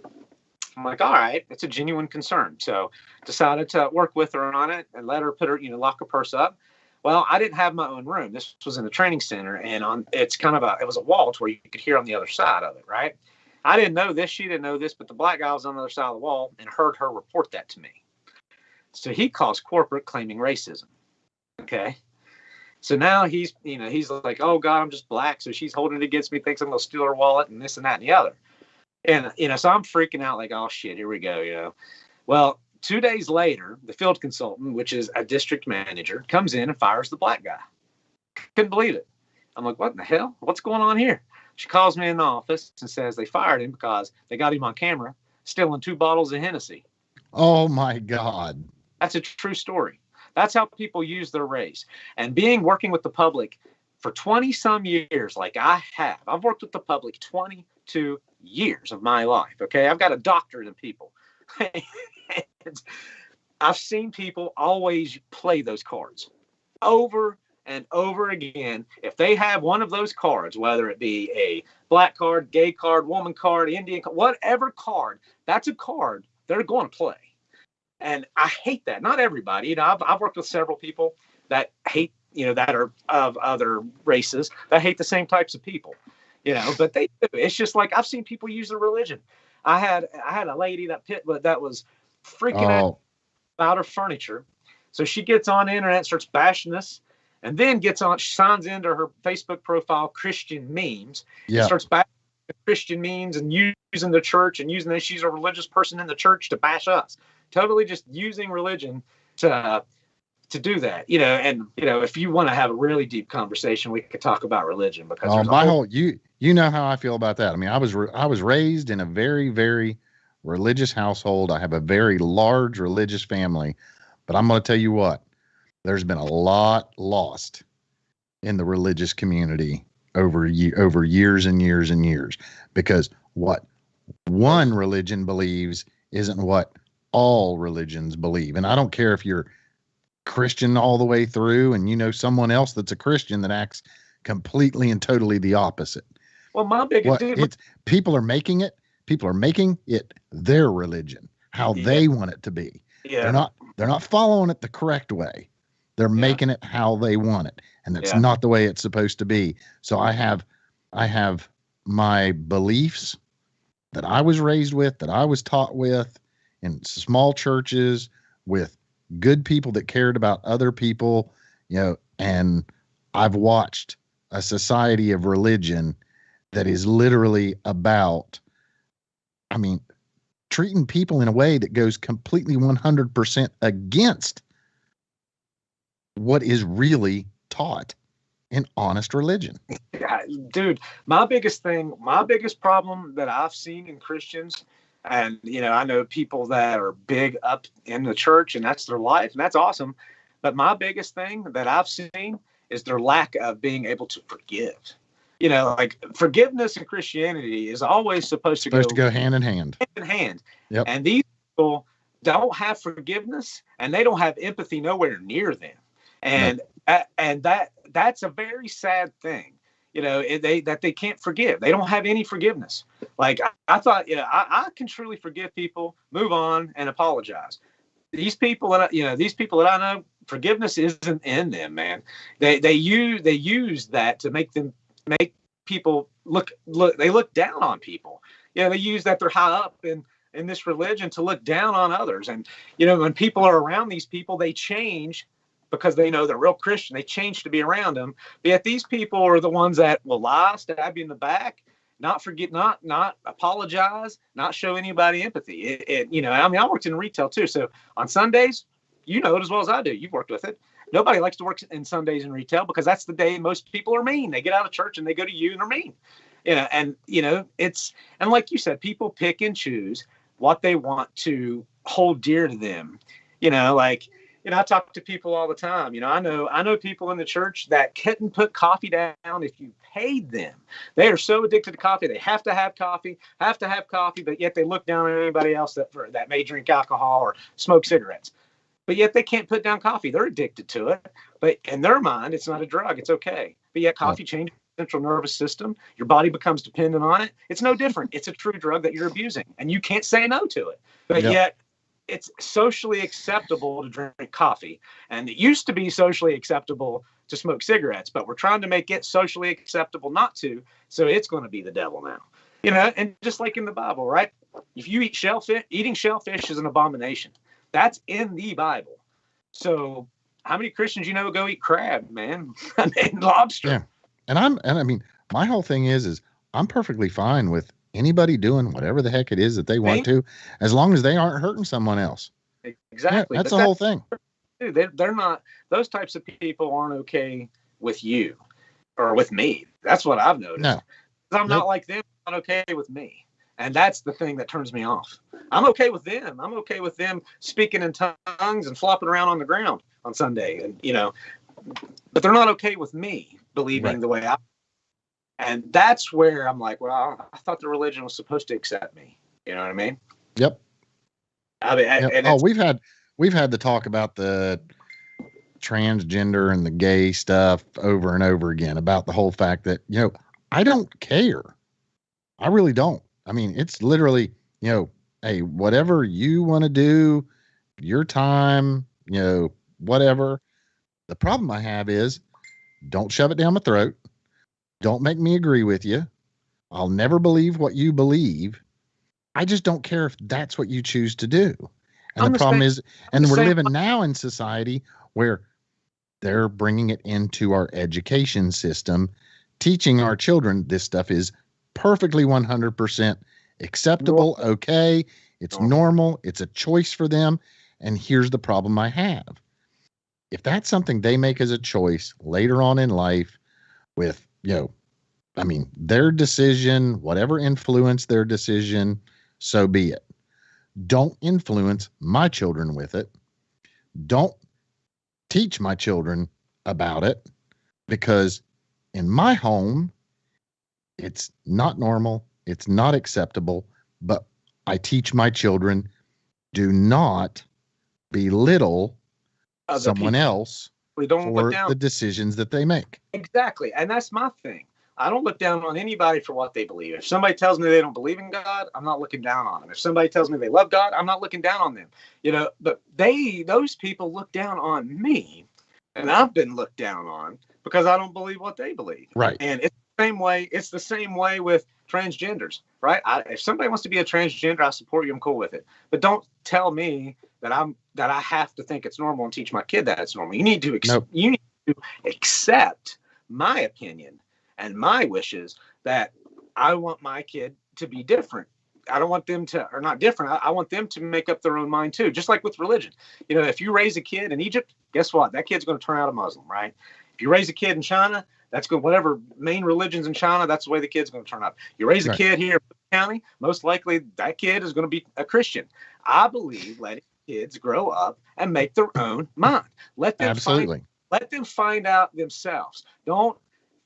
I'm like, all right, it's a genuine concern. So decided to work with her on it and let her put her, lock her purse up. Well, I didn't have my own room. This was in the training center, and it was a wall to where you could hear on the other side of it, right? I didn't know this. She didn't know this, but the black guy was on the other side of the wall and heard her report that to me. So he calls corporate claiming racism. Okay. So now he's like, oh God, I'm just black. So she's holding it against me, thinks I'm going to steal her wallet and this and that and the other. And, so I'm freaking out like, oh shit, here we go. Well, 2 days later, the field consultant, which is a district manager, comes in and fires the black guy. Couldn't believe it. I'm like, what in the hell? What's going on here? She calls me in the office and says they fired him because they got him on camera stealing 2 bottles of Hennessy. Oh my God. That's a true story. That's how people use their race. And working with the public for 20 some years, like I have, I've worked with the public 22 years of my life. Okay. I've got a doctorate in people. I've seen people always play those cards over and over again. If they have one of those cards, whether it be a black card, gay card, woman card, Indian card, whatever card, that's a card they're going to play. And I hate that. Not everybody. I've worked with several people that hate, that are of other races that hate the same types of people, but they do. It's just like I've seen people use their religion. I had a lady that was freaking out about her furniture. So she gets on the internet, starts bashing us, and then she signs into her Facebook profile Christian memes. Yeah. Starts bashing Christian memes and using the church and using that she's a religious person in the church to bash us. Totally just using religion to do that, and if you want to have a really deep conversation, we could talk about religion because you know how I feel about that. I mean, I was raised in a very, very religious household. I have a very large religious family, but I'm going to tell you what, there's been a lot lost in the religious community over years and years and years, because what one religion believes isn't what all religions believe. And I don't care if you're Christian all the way through and someone else that's a Christian that acts completely and totally the opposite. Well, my biggest people are making it their religion, how they want it to be. Yeah. They're not following it the correct way. They're making it how they want it, and that's not the way it's supposed to be. So I have my beliefs that I was raised with, that I was taught with in small churches with good people that cared about other people, and I've watched a society of religion that is literally about, treating people in a way that goes completely 100% against what is really taught in honest religion. Dude, my biggest problem that I've seen in Christians, and I know people that are big up in the church and that's their life and that's awesome, but my biggest thing that I've seen is their lack of being able to forgive. Like forgiveness in Christianity is always supposed to go hand in hand. Yep. And these people don't have forgiveness and they don't have empathy nowhere near them. And that's a very sad thing. That they can't forgive. They don't have any forgiveness. Like I thought, I can truly forgive people, move on, and apologize. These people that I know, forgiveness isn't in them, man. They use that to make people look. They look down on people. They use that they're high up in this religion to look down on others. And when people are around these people, they change. Because they know they're real Christian, they change to be around them. But yet these people are the ones that will lie, stab you in the back, not forget, not apologize, not show anybody empathy. I mean, I worked in retail too. So on Sundays, you know it as well as I do. You've worked with it. Nobody likes to work in Sundays in retail because that's the day most people are mean. They get out of church and they go to you and they're mean. And like you said, people pick and choose what they want to hold dear to them. I talk to people all the time. I know people in the church that couldn't put coffee down if you paid them. They are so addicted to coffee. They have to have coffee, but yet they look down on anybody else that may drink alcohol or smoke cigarettes. But yet they can't put down coffee. They're addicted to it. But in their mind, it's not a drug. It's okay. But yet coffee changes the central nervous system. Your body becomes dependent on it. It's no different. It's a true drug that you're abusing. And you can't say no to it. But yet it's socially acceptable to drink coffee. And it used to be socially acceptable to smoke cigarettes. But we're trying to make it socially acceptable not to. So it's going to be the devil now. And just like in the Bible, right? If you eat shellfish, eating shellfish is an abomination. That's in the Bible. So how many Christians go eat crab, man? And lobster. Yeah. And I mean, my whole thing is I'm perfectly fine with anybody doing whatever the heck it is that they want to, as long as they aren't hurting someone else. Exactly. Yeah, that's the whole thing. They're not, those types of people aren't okay with you or with me. That's what I've noticed. No. I'm not like them. Not okay with me. And that's the thing that turns me off. I'm okay with them. I'm okay with them speaking in tongues and flopping around on the ground on Sunday. And, but they're not okay with me believing the way I. And that's where I'm like, well, I thought the religion was supposed to accept me. You know what I mean? Yep. I mean, and we've had the talk about the transgender and the gay stuff over and over again about the whole fact that, I don't care. I really don't. I mean, it's literally, hey, whatever you want to do, your time, whatever. The problem I have is don't shove it down my throat. Don't make me agree with you. I'll never believe what you believe. I just don't care if that's what you choose to do. And the problem is, and we're living now in society where they're bringing it into our education system, teaching our children this stuff is perfectly 100% acceptable. Okay. It's normal. It's a choice for them. And here's the problem I have. If that's something they make as a choice later on in life with, their decision, whatever influenced their decision, so be it. Don't influence my children with it. Don't teach my children about it, because in my home, it's not normal. It's not acceptable. But I teach my children, do not belittle someone else for the decisions that they make. Exactly. And that's my thing. I don't look down on anybody for what they believe. If somebody tells me they don't believe in God, I'm not looking down on them. If somebody tells me they love God, I'm not looking down on them. But those people look down on me, and I've been looked down on because I don't believe what they believe. Right. And it's the same way with transgenders, right? If somebody wants to be a transgender, I support you. I'm cool with it. But don't tell me that I have to think it's normal and teach my kid that it's normal. You need to accept my opinion and my wishes that I want my kid to be different. I don't want them to, or not different. I want them to make up their own mind too. Just like with religion, if you raise a kid in Egypt, guess what? That kid's going to turn out a Muslim, right? If you raise a kid in China, that's good. Whatever main religions in China, that's the way the kid's going to turn out. You raise a kid here in the county, most likely that kid is going to be a Christian. I believe letting kids grow up and make their own mind. Let them find out themselves. Don't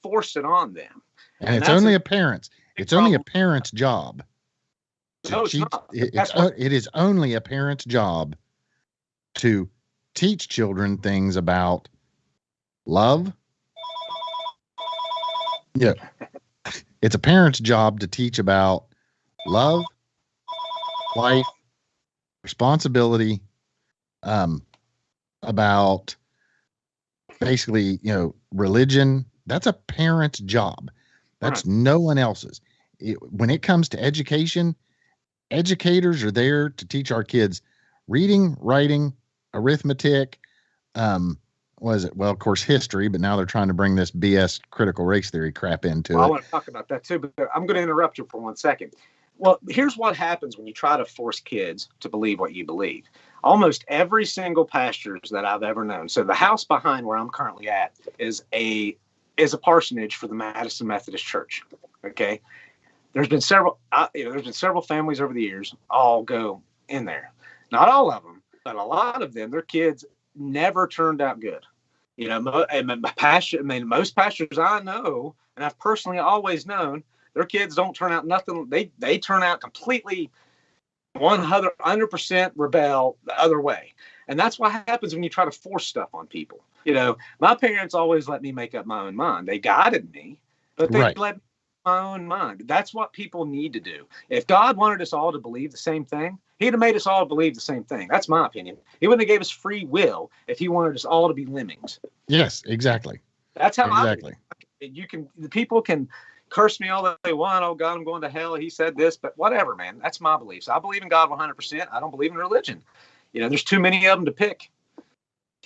force it on them. And it's only a parent's. It's only a parent's job. No, it's not. It is only a parent's job to teach children things about love. Yeah. It's a parent's job to teach about love, life, responsibility, about basically, religion. That's a parent's job. That's no one else's. When it comes to education, educators are there to teach our kids reading, writing, arithmetic, was it? Well, of course, history, but now they're trying to bring this BS critical race theory crap into Well, I it. want to talk about that too, but I'm going to interrupt you for 1 second. Well, here's what happens when you try to force kids to believe what you believe. Almost every single pastors that I've ever known. So the house behind where I'm currently at is a parsonage for the Madison Methodist Church. Okay, there's been several families over the years all go in there. Not all of them, but a lot of them, their kids never turned out good. Most pastors I know, and I've personally always known, their kids don't turn out nothing. They turn out completely 100% rebel the other way. And that's what happens when you try to force stuff on people. My parents always let me make up my own mind. They guided me, but they let me my own mind. That's what people need to do. If God wanted us all to believe the same thing, he'd have made us all believe the same thing. That's my opinion. He wouldn't have gave us free will if he wanted us all to be lemmings. Yes, exactly. That's how the people can curse me all they want. Oh God, I'm going to hell. He said this, but whatever, man. That's my beliefs. I believe in God 100%. I don't believe in religion. There's too many of them to pick.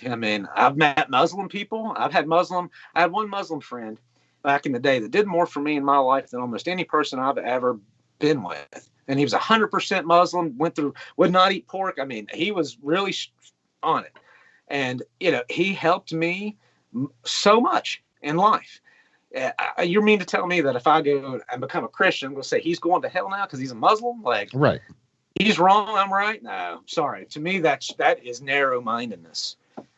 I mean, I've met Muslim people. I had one Muslim friend back in the day that did more for me in my life than almost any person I've ever been with. And he was 100% Muslim, would not eat pork. I mean, he was really on it. And, he helped me so much in life. You mean to tell me that if I go and become a Christian, I'm going to say he's going to hell now because he's a Muslim? Like, right. He's wrong, I'm right? No, sorry. To me, that is narrow-mindedness.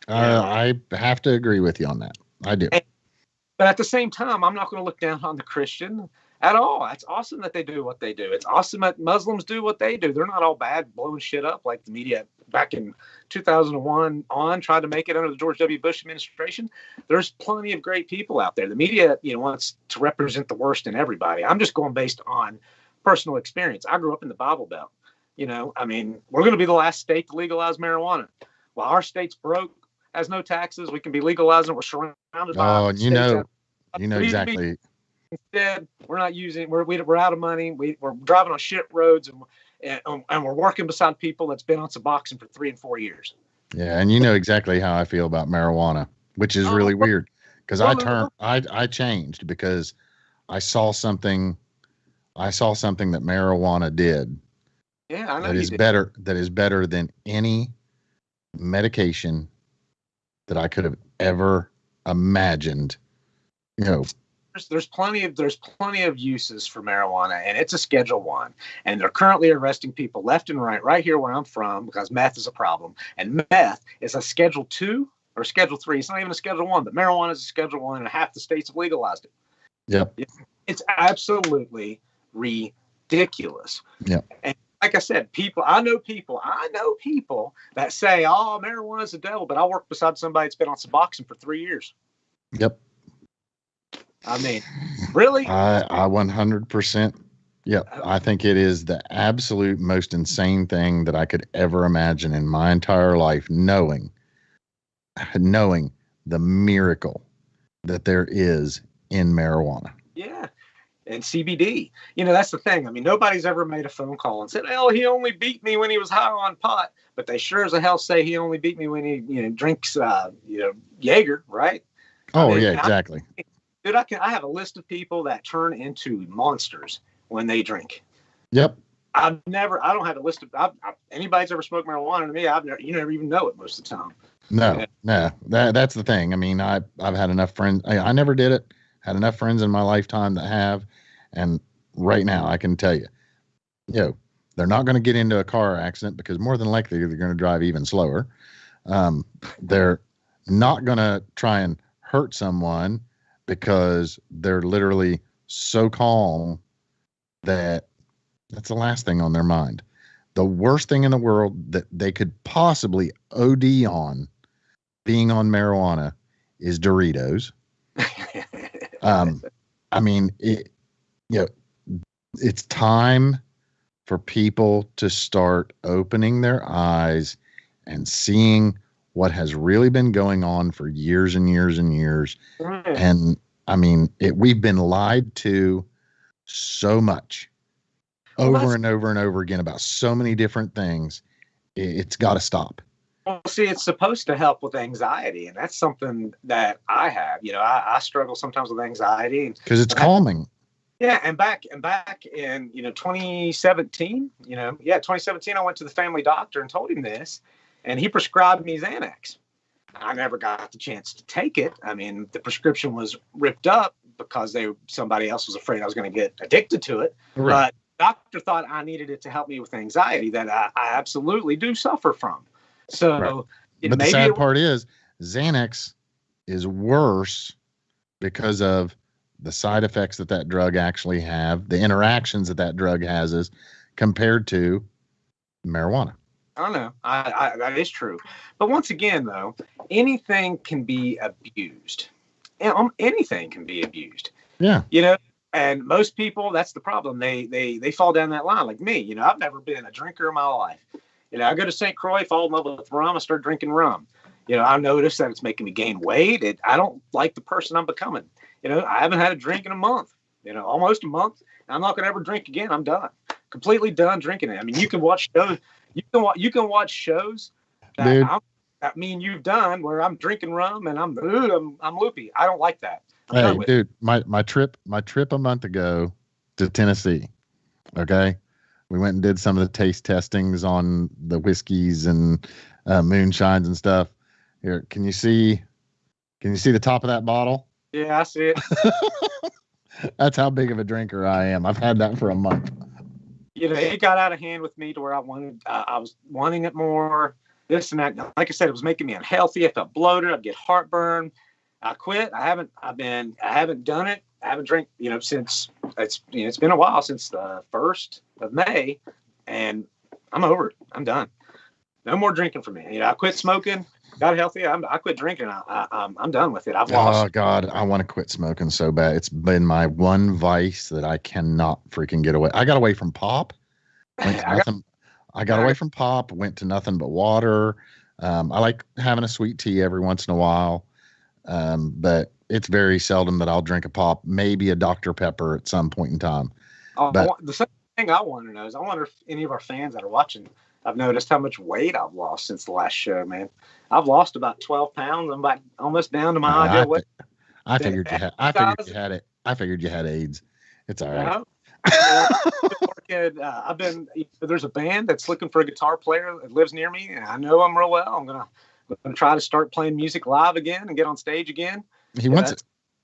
I have to agree with you on that. I do. But at the same time, I'm not going to look down on the Christian at all. It's awesome that they do what they do. It's awesome that Muslims do what they do. They're not all bad, blowing shit up like the media back in 2001 tried to make it under the George W. Bush administration. There's plenty of great people out there. The media, wants to represent the worst in everybody. I'm just going based on personal experience. I grew up in the Bible Belt. We're going to be the last state to legalize marijuana. While our state's broke, has no taxes, we can be legalizing. We're surrounded by. Oh, you know exactly. Instead, we're not using. We're out of money. We're driving on shit roads, and we're working beside people that's been on Suboxone for 3 and 4 years. Yeah, and you know exactly how I feel about marijuana, which is really weird because I changed because I saw something that marijuana did. Yeah, I know that is better than any medication that I could have ever imagined. There's plenty of uses for marijuana, and it's a Schedule 1, and they're currently arresting people left and right here where I'm from, because meth is a problem, and meth is a Schedule 2 or Schedule 3. It's not even a Schedule 1, but marijuana is a Schedule 1, and half the states have legalized it. Yep. It's absolutely ridiculous. Yep. And like I said, I know people that say, "Oh, marijuana is the devil," but I work beside somebody that's been on Suboxone for 3 years. Yep. I mean, really? I 100%. Yeah, I think it is the absolute most insane thing that I could ever imagine in my entire life, knowing the miracle that there is in marijuana. Yeah. And CBD, that's the thing. I mean, nobody's ever made a phone call and said, "Oh, he only beat me when he was high on pot," but they sure as hell say he only beat me when he, drinks, Jaeger, right? Oh, yeah, exactly. Dude, I have a list of people that turn into monsters when they drink. Yep. I don't have a list of anybody's ever smoked marijuana to me. You never even know it most of the time. No, that's the thing. I mean, I've had enough friends. I never did it. Had enough friends in my lifetime that have, and right now I can tell you, they're not going to get into a car accident because more than likely they're going to drive even slower. They're not going to try and hurt someone because they're literally so calm that that's the last thing on their mind. The worst thing in the world that they could possibly OD on being on marijuana is Doritos. I mean, it's time for people to start opening their eyes and seeing what has really been going on for years and years and years. Right. And I mean, we've been lied to so much over and over and over again about so many different things. It's got to stop. Well, see, it's supposed to help with anxiety, and that's something that I have. I struggle sometimes with anxiety, because it's calming. Yeah, and back in 2017, 2017, I went to the family doctor and told him this, and he prescribed me Xanax. I never got the chance to take it. I mean, the prescription was ripped up because somebody else was afraid I was going to get addicted to it. Right. But the doctor thought I needed it to help me with anxiety that I absolutely do suffer from. So, right. But the sad part is Xanax is worse because of the side effects that drug actually have, the interactions that drug has, is compared to marijuana. I know. That is true. But once again, though, anything can be abused. Anything can be abused. Yeah. And most people, that's the problem. They fall down that line like me. I've never been a drinker in my life. I go to St. Croix, fall in love with rum, I start drinking rum. I notice that it's making me gain weight. I don't like the person I'm becoming. I haven't had a drink in a month, almost a month. I'm not going to ever drink again. I'm done. Completely done drinking it. I mean, you can watch shows. You can watch shows that me and you've done where I'm drinking rum and I'm loopy. I don't like that. Hey, dude, my trip a month ago to Tennessee. Okay. We went and did some of the taste testings on the whiskeys and moonshines and stuff. Here, can you see the top of that bottle? Yeah, I see it. That's how big of a drinker I am. I've had that for a month. It got out of hand with me to where I was wanting it more, this and that. Like I said, it was making me unhealthy. I felt bloated. I'd get heartburn. I quit. I haven't done it. I haven't drank, since it's been a while since the 1st of May, and I'm over it. I'm done. No more drinking for me. I quit smoking. Got healthy. I quit drinking. I'm done with it. I've lost. Oh God, I want to quit smoking so bad. It's been my one vice that I cannot freaking get away. I got away from pop. I got away from pop. Went to nothing but water. I like having a sweet tea every once in a while, but it's very seldom that I'll drink a pop. Maybe a Dr. Pepper at some point in time. The same thing I want to know is I wonder if any of our fans that are watching, I've noticed how much weight I've lost since the last show, man. I've lost about 12 pounds. I'm about almost down to my ideal weight. I figured you had it. I figured you had AIDS. It's all right. There's a band that's looking for a guitar player that lives near me, and I know them real well. I'm gonna try to start playing music live again and get on stage again. He wants it.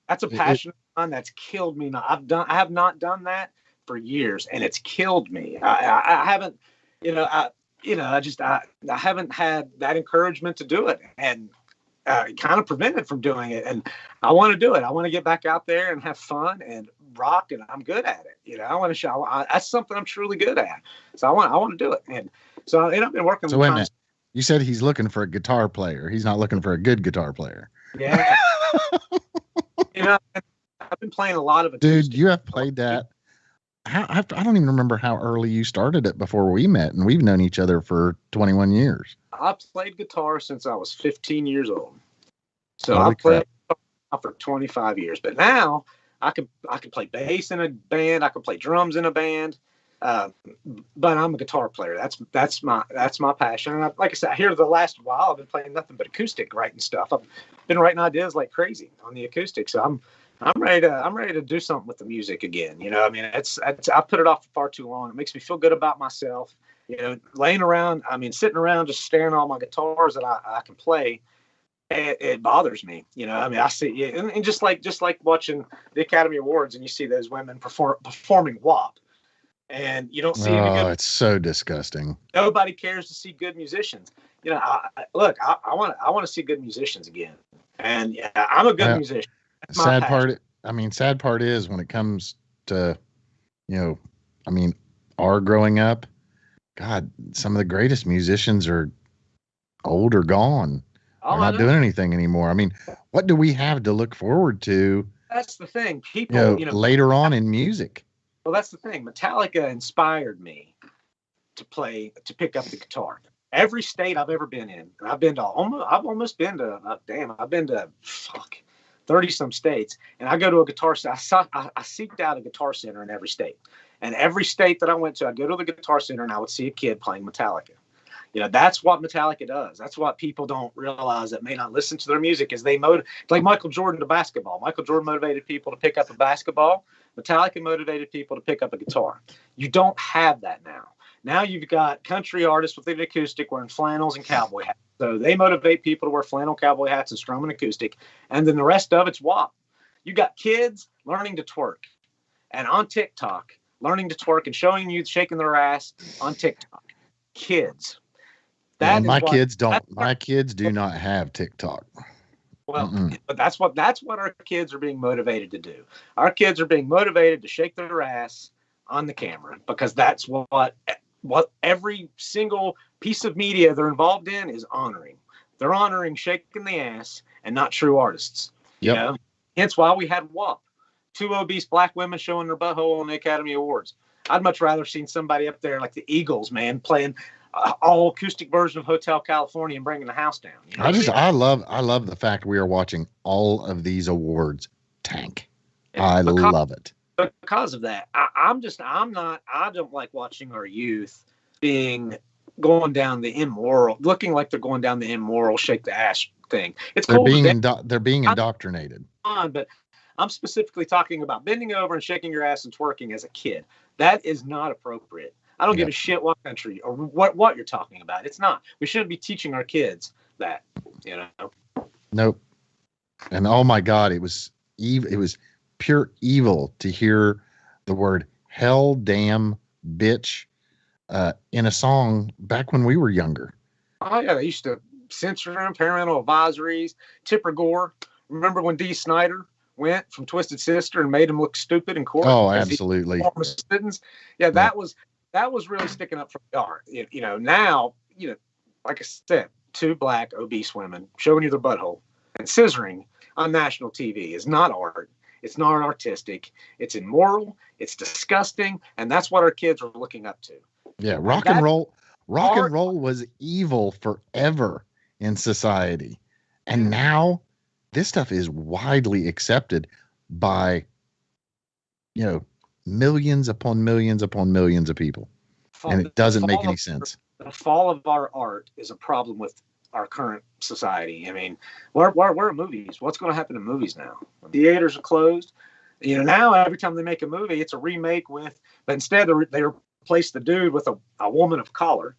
That's a passion of mine that's killed me. I have not done that for years, and it's killed me. I haven't, I haven't had that encouragement to do it, and kind of prevented from doing it. And I want to do it. I want to get back out there and have fun and rock, and I'm good at it. I want to show. That's something I'm truly good at. So I want to do it. And so I've been working. So wait a minute. You said he's looking for a guitar player. He's not looking for a good guitar player. Yeah. I've been playing a lot of it. Dude, you have played that. I don't even remember how early you started it before we met, and we've known each other for 21 years. I played guitar since I was 15 years old. So I played guitar for 25 years. But now I can play bass in a band. I can play drums in a band. But I'm a guitar player. That's my passion. And like I said, here the last while I've been playing nothing but acoustic, writing stuff. I've been writing ideas like crazy on the acoustic. So I'm ready to do something with the music again. I mean, I put it off for far too long. It makes me feel good about myself. Laying around, sitting around just staring at all my guitars that I can play. It bothers me. I see, and just like them the Academy Awards, and you see those women performing WAP. And you don't see any good. It's so disgusting. Nobody cares to see good musicians. I want to see good musicians again. And I'm a good musician. Sad part is when it comes to, our growing up, God, some of the greatest musicians are old or gone. They're not doing anything anymore. I mean, what do we have to look forward to? That's the thing. People, later on in music. Well, that's the thing. Metallica inspired me to pick up the guitar. Every state I've ever been in, and I've been to 30 some states, and I go to a guitar center. I seeked out a guitar center in every state, and every state that I went to, I'd go to the guitar center and I would see a kid playing Metallica. That's what Metallica does. That's what people don't realize that may not listen to their music is like Michael Jordan to basketball. Michael Jordan motivated people to pick up a basketball. Metallica motivated people to pick up a guitar. You don't have that now. Now you've got country artists with an acoustic wearing flannels and cowboy hats. So they motivate people to wear flannel cowboy hats and strum an acoustic. And then the rest of it's WAP. You got kids learning to twerk and on TikTok learning to twerk and showing you shaking their ass on TikTok. Kids. My kids do not have TikTok. Well, but that's what our kids are being motivated to do. Our kids are being motivated to shake their ass on the camera because that's what every single piece of media they're involved in is honoring. They're honoring shaking the ass and not true artists. Yep. Hence why we had WAP, 2 obese black women showing their butthole on the Academy Awards. I'd much rather seen somebody up there like the Eagles, man, playing all acoustic version of Hotel California and bringing the house down. I love the fact we are watching all of these awards tank. I love it because of that. I don't like watching our youth going down the immoral, looking like they're going down the immoral, shake the ass thing. They're being indoctrinated. But I'm specifically talking about bending over and shaking your ass and twerking as a kid. That is not appropriate. I don't give a shit what country or what you're talking about. It's not. We shouldn't be teaching our kids that, Nope. And oh my God, it was pure evil to hear the word hell, damn, bitch in a song back when we were younger. Oh yeah, they used to censor them, parental advisories. Tipper Gore. Remember when Dee Snider went from Twisted Sister and made him look stupid in court? Oh, absolutely. Yeah, that was really sticking up for the art. Now, like I said, 2 black obese women showing you their butthole and scissoring on national TV is not art. It's not artistic. It's immoral. It's disgusting. And that's what our kids are looking up to. Yeah. Rock and roll was evil forever in society. And now this stuff is widely accepted by, millions upon millions upon millions of people. And it doesn't make any sense. The fall of our art is a problem with our current society. I mean, where are movies? What's going to happen to movies now? Theaters are closed. Now every time they make a movie, it's a remake but instead they replace the dude with a woman of color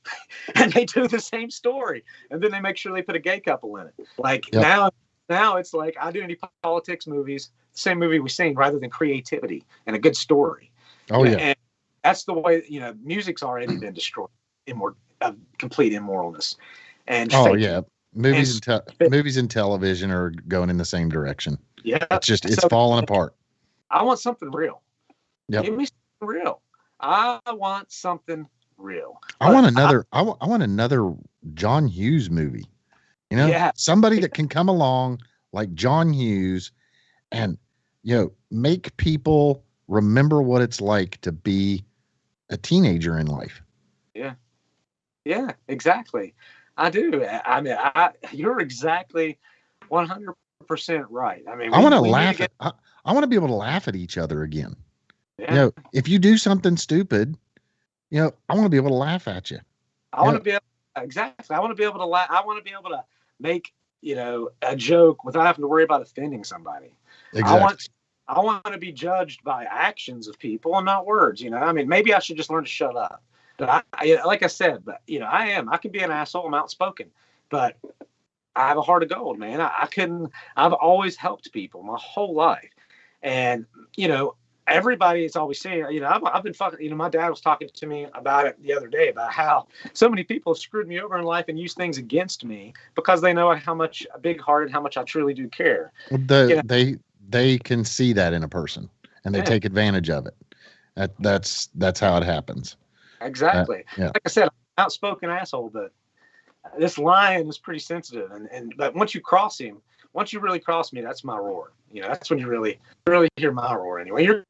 and they do the same story. And then they make sure they put a gay couple in it. Now it's like identity politics movies, the same movie we've seen rather than creativity and a good story. Oh, yeah. And that's the way, music's already been destroyed. Complete immoralness. And movies and television are going in the same direction. Yeah, it's falling apart. I want something real. Yep. Give me something real. I want something real. I want another John Hughes movie. Somebody that can come along like John Hughes and make people remember what it's like to be a teenager in life. Yeah, exactly. I do. I mean, you're exactly 100% right. I mean, I want to laugh. I want to be able to laugh at each other again. Yeah. If you do something stupid, I want to be able to laugh at you. I want to be able, exactly. I want to be able to laugh. I want to be able to make a joke without having to worry about offending somebody. Exactly. I want to be judged by actions of people and not words. I mean, maybe I should just learn to shut up. But like I said, I can be an asshole. I'm outspoken, but I have a heart of gold, man. I've always helped people my whole life. And, everybody is always saying, I've been fucking, my dad was talking to me about it the other day about how so many people have screwed me over in life and used things against me because they know how much big hearted, how much I truly do care. They can see that in a person and they take advantage of it. That's how it happens. Exactly. Like I said, I'm an outspoken asshole, but this lion is pretty sensitive. But once you really cross me, that's my roar. That's when you really hear my roar anyway. You're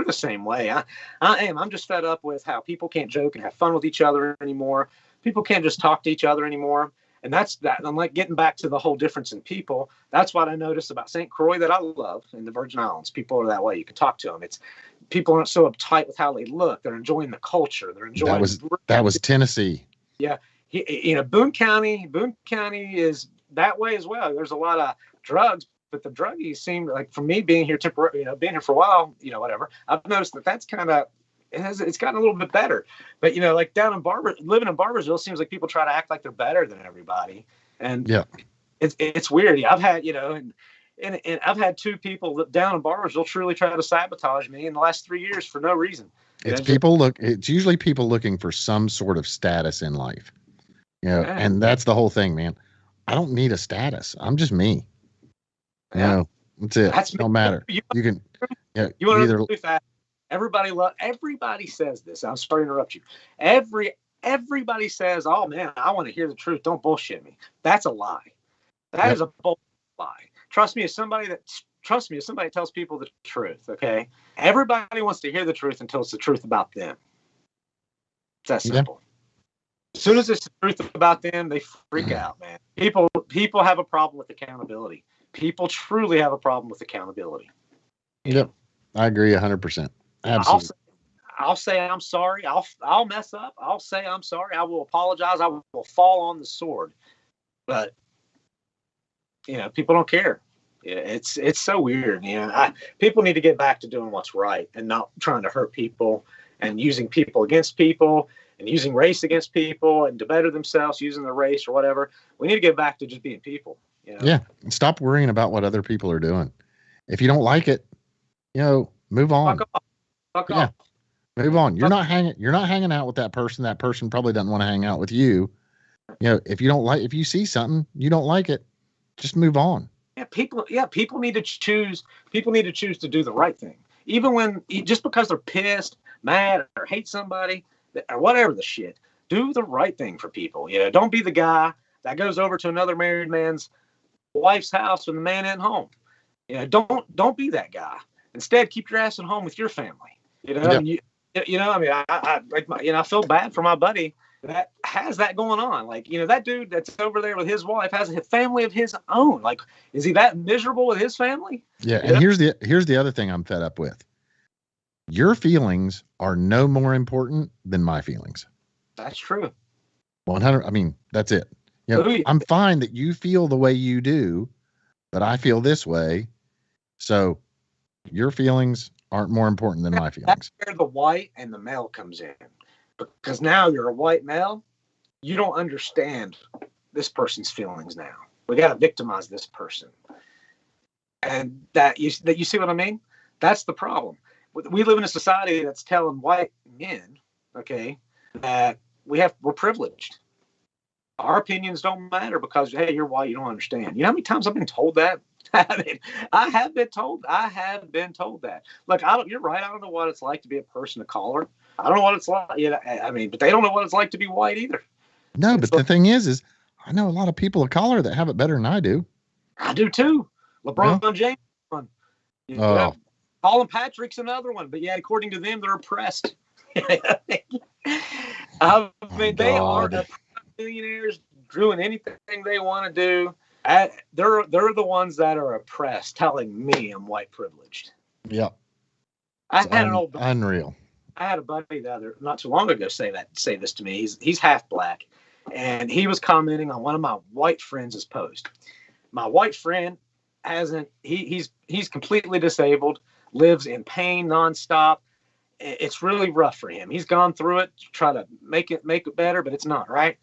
the same way. I am. I'm just fed up with how people can't joke and have fun with each other anymore. People can't just talk to each other anymore. And that's that. I'm like getting back to the whole difference in people. That's what I noticed about St. Croix that I love in the Virgin Islands. People are that way. You can talk to them. People aren't so uptight with how they look. They're enjoying the culture. They're enjoying. That was Tennessee. Yeah. Boone County is that way as well. There's a lot of drugs, but the druggies seem like, for me being here being here for a while, whatever, I've noticed that's kind of, it's gotten a little bit better. But like down in living in Barbersville, seems like people try to act like they're better than everybody, and yeah, it's weird. I've had and I've had two people down in Barbersville truly try to sabotage me in the last 3 years for no reason. It's usually people looking for some sort of status in life, and that's the whole thing, man. I don't need a status. I'm just me. That's it. No matter. You can. Yeah. You want to believe that? Everybody says this. I'm sorry to interrupt you. Everybody says, "Oh man, I want to hear the truth. Don't bullshit me." That's a lie. That is a bull lie. Trust me, as somebody tells people the truth. Okay. Everybody wants to hear the truth until it's the truth about them. It's that simple. As soon as it's the truth about them, they freak out, man. People have a problem with accountability. People truly have a problem with accountability. Yep. I agree 100%. Absolutely. I'll say I'm sorry. I'll mess up. I'll say I'm sorry. I will apologize. I will fall on the sword. But people don't care. It's so weird. People need to get back to doing what's right and not trying to hurt people and using people against people and using race against people and to better themselves using the race or whatever. We need to get back to just being people. Yeah. And stop worrying about what other people are doing. If you don't like it, move on. Fuck off. Move on. You're not hanging out with that person. That person probably doesn't want to hang out with you. If you see something, you don't like it, just move on. People need to choose to do the right thing. Even just because they're pissed, mad, or hate somebody or whatever the shit, do the right thing for people. Don't be the guy that goes over to another married man's wife's house when the man isn't home. Don't be that guy. Instead, keep your ass at home with your family. I feel bad for my buddy that has that going on. Like, that dude that's over there with his wife has a family of his own. Like, is he that miserable with his family? Yeah. And here's the other thing I'm fed up with. Your feelings are no more important than my feelings. That's true. 100. I mean, that's it. I'm fine that you feel the way you do, but I feel this way. So your feelings aren't more important than my feelings. That's where the white and the male comes in. Because now you're a white male, you don't understand this person's feelings now. We got to victimize this person. And that you see what I mean? That's the problem. We live in a society that's telling white men, okay, that we're privileged. Our opinions don't matter because, hey, you're white, you don't understand. You know how many times I've been told that? I have been told that. Look, you're right. I don't know what it's like to be a person of color. I don't know what it's like. But they don't know what it's like to be white either. No, but the thing is I know a lot of people of color that have it better than I do. I do too. LeBron James, one. Colin Patrick's another one. But according to them, they're oppressed. They are millionaires doing anything they want to do. They're the ones that are oppressed, telling me I'm white privileged. Yeah, unreal. I had a buddy not too long ago say this to me. He's half black, and he was commenting on one of my white friends' post. My white friend he's completely disabled, lives in pain nonstop. It's really rough for him. He's gone through it to try to make it better, but it's not right.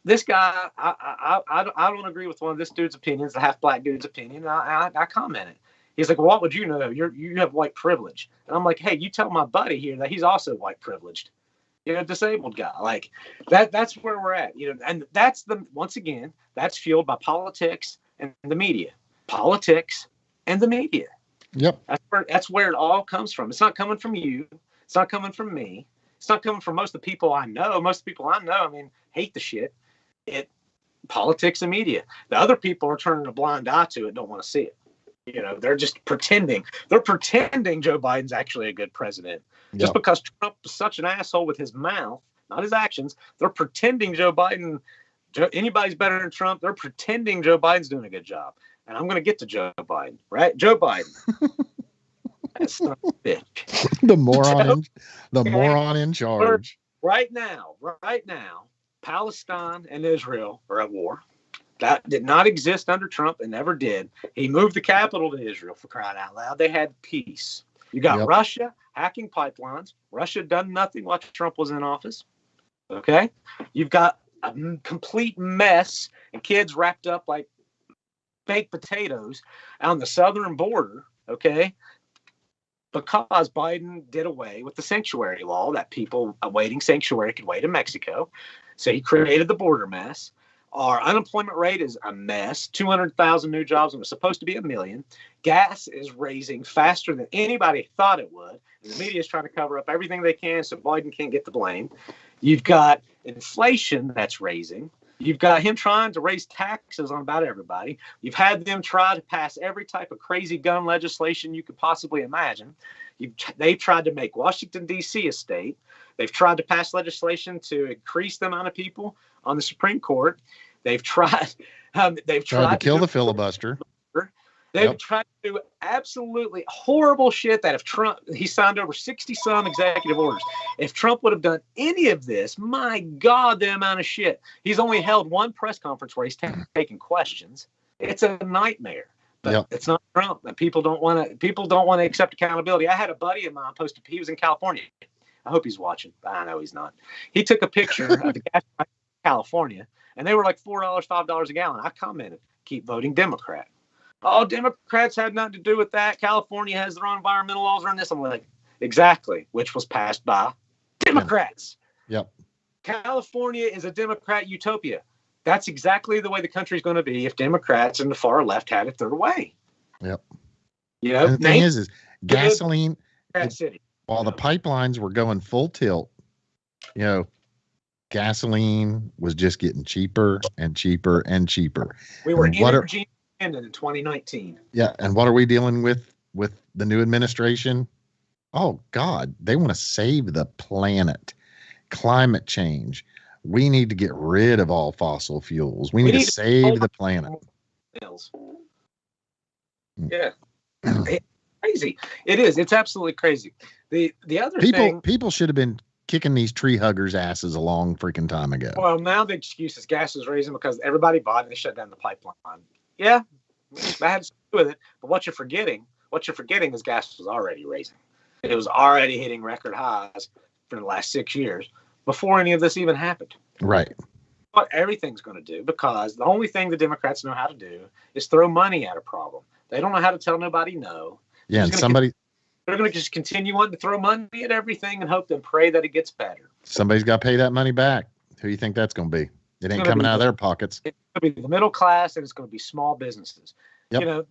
This guy, I don't agree with one of this dude's opinions, the half black dude's opinion. I commented. He's like, well, what would you know? You have white privilege. And I'm like, hey, you tell my buddy here that he's also white privileged. Disabled guy. Like that's where we're at. And once again, that's fueled by politics and the media. Politics and the media. Yep. That's where it all comes from. It's not coming from you. It's not coming from me. It's not coming from most of the people I know. Most of the people I know, hate the shit. Politics and media. The other people are turning a blind eye to it, don't want to see it. They're just pretending. They're pretending Joe Biden's actually a good president. Yep. Just because Trump is such an asshole with his mouth, not his actions, they're pretending anybody's better than Trump. They're pretending Joe Biden's doing a good job. And I'm going to get to Joe Biden, right? Joe Biden. That son of a bitch. The moron in charge. Right now, Palestine and Israel are at war. That did not exist under Trump and never did. He moved the capital to Israel, for crying out loud. They had peace. You got Russia hacking pipelines. Russia done nothing while Trump was in office. Okay? You've got a complete mess and kids wrapped up like baked potatoes on the southern border. Okay? Because Biden did away with the sanctuary law that people awaiting sanctuary could wait in Mexico. So he created the border mess. Our unemployment rate is a mess. 200,000 new jobs, and it was supposed to be 1 million. Gas is raising faster than anybody thought it would. And the media is trying to cover up everything they can so Biden can't get the blame. You've got inflation that's raising. You've got him trying to raise taxes on about everybody. You've had them try to pass every type of crazy gun legislation you could possibly imagine. They've tried to make Washington, D.C. a state. They've tried to pass legislation to increase the amount of people on the Supreme Court. They've tried. They've tried to kill the filibuster. They've tried to do absolutely horrible shit that if Trump, he signed over 60 some executive orders. If Trump would have done any of this, my God, the amount of shit. He's only held one press conference where he's taking questions. It's a nightmare. But it's not Trump. And people don't want to accept accountability. I had a buddy of mine posted, he was in California. I hope he's watching. I know he's not. He took a picture of the gas price in California, and they were like $4, $5 a gallon. I commented, keep voting Democrat. Oh, Democrats had nothing to do with that. California has their own environmental laws around this. I'm like, exactly, which was passed by Democrats. Yep. California is a Democrat utopia. That's exactly the way the country's going to be if Democrats and the far left had it their way. Yep. You know, and the thing is gasoline, City. While the pipelines were going full tilt, you know, gasoline was just getting cheaper and cheaper and cheaper. We were energy independent in 2019. Yeah. And what are we dealing with the new administration? Oh, God, they want to save the planet. Climate change. We need to get rid of all fossil fuels. We need to save the planet. Yeah. It's crazy. It is. It's absolutely crazy. The other thing. People should have been kicking these tree huggers' asses a long freaking time ago. Well, now the excuse is gas is raising because everybody bought and they shut down the pipeline. Yeah, that had to do with it. But what you're forgetting is gas was already raising. It was already hitting record highs for the last 6 years before any of this even happened. Right. What everything's going to do, because the only thing the Democrats know how to do is throw money at a problem. They don't know how to tell nobody no. Yeah, and they're going to just continue wanting to throw money at everything and hope and pray that it gets better. Somebody's got to pay that money back. Who do you think that's going to be? It ain't coming out of their pockets. It's going to be the middle class, and it's going to be small businesses. Yep. You know,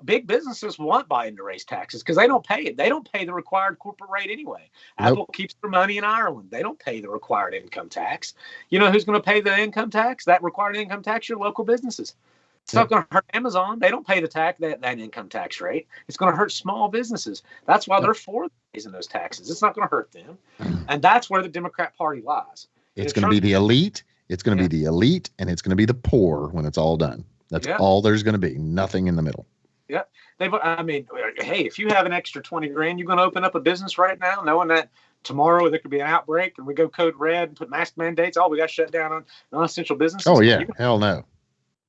big businesses want Biden to raise taxes because they don't pay it. They don't pay the required corporate rate anyway. Nope. Apple keeps their money in Ireland. They don't pay the required income tax. You know who's going to pay the income tax? That required income tax? Your local businesses. It's not going to hurt Amazon. They don't pay the that income tax rate. It's going to hurt small businesses. That's why they're for raising those taxes. It's not going to hurt them. And that's where the Democrat Party lies. It's going to be the elite. It's going to be the elite, and it's going to be the poor when it's all done. That's all there's going to be. Nothing in the middle. Yeah. I mean, hey, if you have an extra 20 grand, you're going to open up a business right now, knowing that tomorrow there could be an outbreak and we go code red and put mask mandates. Oh, we got to shut down on non-essential businesses. Oh, yeah. Hell no.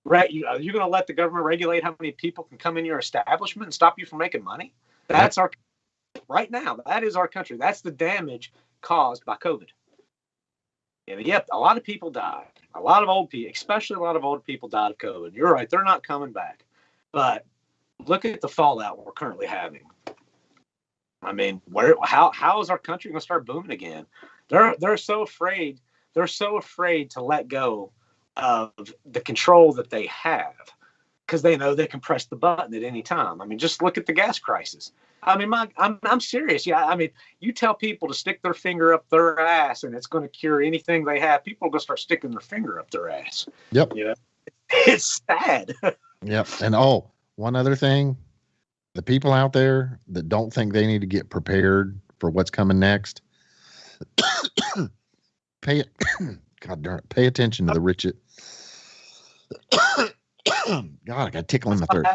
Right. You're going to let the government regulate how many people can come in your establishment and stop you from making money? That's right now. That is our country. That's the damage caused by COVID. And yep, a lot of people died. A lot of old people, especially a lot of old people died of COVID. You're right. They're not coming back. But look at the fallout we're currently having. I mean, how is our country going to start booming again? They're so afraid. They're so afraid to let go of the control that they have because they know they can press the button at any time. I mean, just look at the gas crisis. I mean, I'm serious. Yeah, I mean, you tell people to stick their finger up their ass and it's going to cure anything they have. People are going to start sticking their finger up their ass. Yep. You know, it's sad. Yep. And one other thing, the people out there that don't think they need to get prepared for what's coming next, pay attention to the richest. God, I got a tickle in my throat.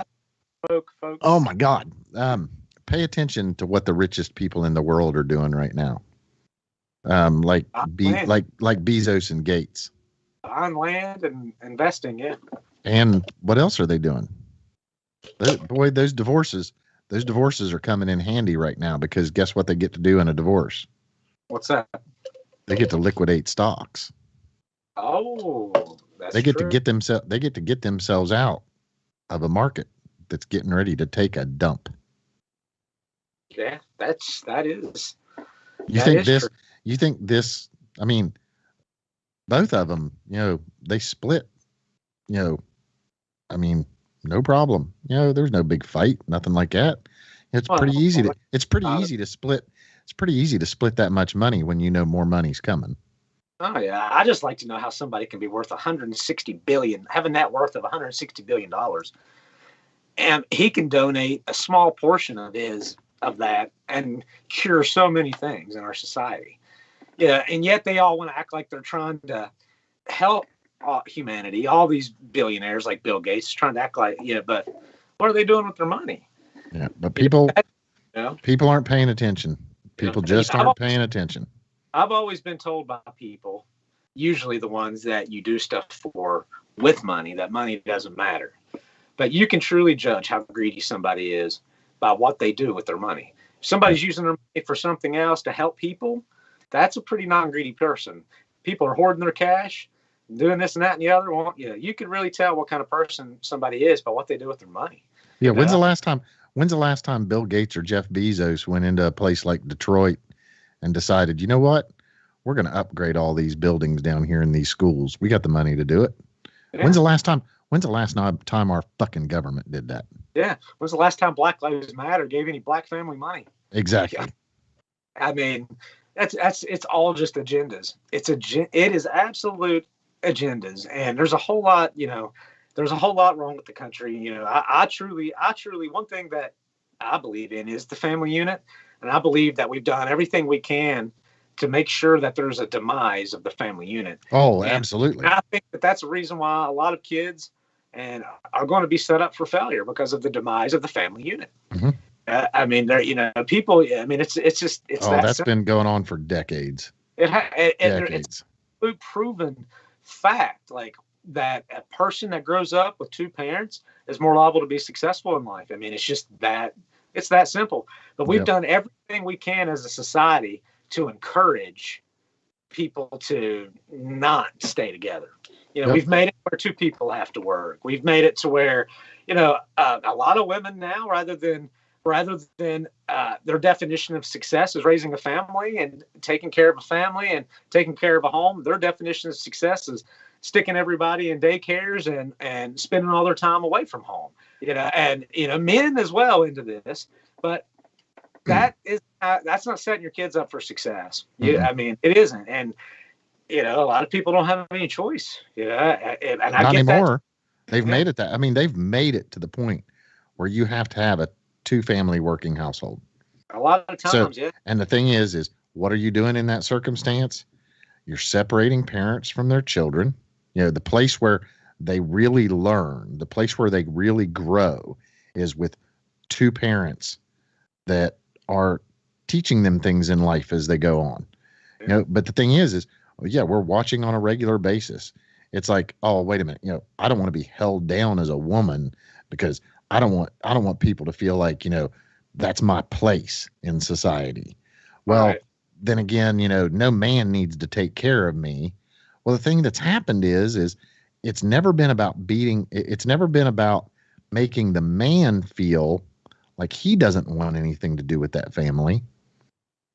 Folks. Oh my God. Pay attention to what the richest people in the world are doing right now. Like Land, like Bezos and Gates. on land and investing. Yeah. And what else are they doing? Boy, those divorces are coming in handy right now because guess what they get to do in a divorce? What's that? They get to liquidate stocks. Oh, that's They get true. to get themselves out of a market that's getting ready to take a dump. Yeah, that is. You That think is this? true. You think this? I mean, both of them. They split. You know, I mean, no problem. There's no big fight, nothing like that. It's Well, pretty easy to. It's pretty uh, easy to split. It's pretty easy to split that much money when you know more money's coming. oh yeah, I just like to know how somebody can be worth 160 billion, have a net worth of 160 billion dollars, and he can donate a small portion of that and cure so many things in our society. Yeah, and yet they all want to act like they're trying to help humanity. All these billionaires like Bill Gates trying to act like, yeah, but what are they doing with their money? Yeah, but You know, people aren't paying attention. you know, People just aren't paying attention. I've always been told by people, usually the ones that you do stuff for with money, that money doesn't matter. But you can truly judge how greedy somebody is by what they do with their money. If somebody's using their money for something else to help people, that's a pretty non-greedy person. People are hoarding their cash, doing this and that and the other. Well, you can really tell what kind of person somebody is by what they do with their money. Yeah, when's the last time Bill Gates or Jeff Bezos went into a place like Detroit and decided, you know what? We're going to upgrade all these buildings down here in these schools. We got the money to do it. Yeah. When's the last time our fucking government did that? Yeah. When's the last time Black Lives Matter gave any black family money? Exactly. Yeah. I mean, it's all just agendas. It is absolute agendas. And there's a whole lot, there's a whole lot wrong with the country. I truly, one thing that I believe in is the family unit. And I believe that we've done everything we can to make sure that there's a demise of the family unit. Oh, absolutely. And I think that's the reason why a lot of kids are going to be set up for failure because of the demise of the family unit. Mm-hmm. I mean, people. I mean, it's just. That's been going on for decades. It's a proven fact, like that a person that grows up with two parents is more liable to be successful in life. I mean, it's just that. It's that simple. But we've done everything we can as a society to encourage people to not stay together. We've made it where two people have to work. We've made it to where, a lot of women now, rather than their definition of success is raising a family and taking care of a family and taking care of a home. Their definition of success is sticking everybody in daycares and spending all their time away from home. And men as well into this, but that's not setting your kids up for success. Mm-hmm. I mean, it isn't. And a lot of people don't have any choice. And I not get anymore. That. They've made it that. I mean, they've made it to the point where you have to have a 2-family working household. A lot of times, yeah. And the thing is what are you doing in that circumstance? You're separating parents from their children. The place where they really learn, the place where they really grow is with two parents that are teaching them things in life as they go on. Yeah. But the thing is we're watching on a regular basis. It's like, oh, wait a minute. I don't want to be held down as a woman because I don't want people to feel like, that's my place in society. Well, Then again, no man needs to take care of me. Well, the thing that's happened is it's never been about it's never been about making the man feel like he doesn't want anything to do with that family.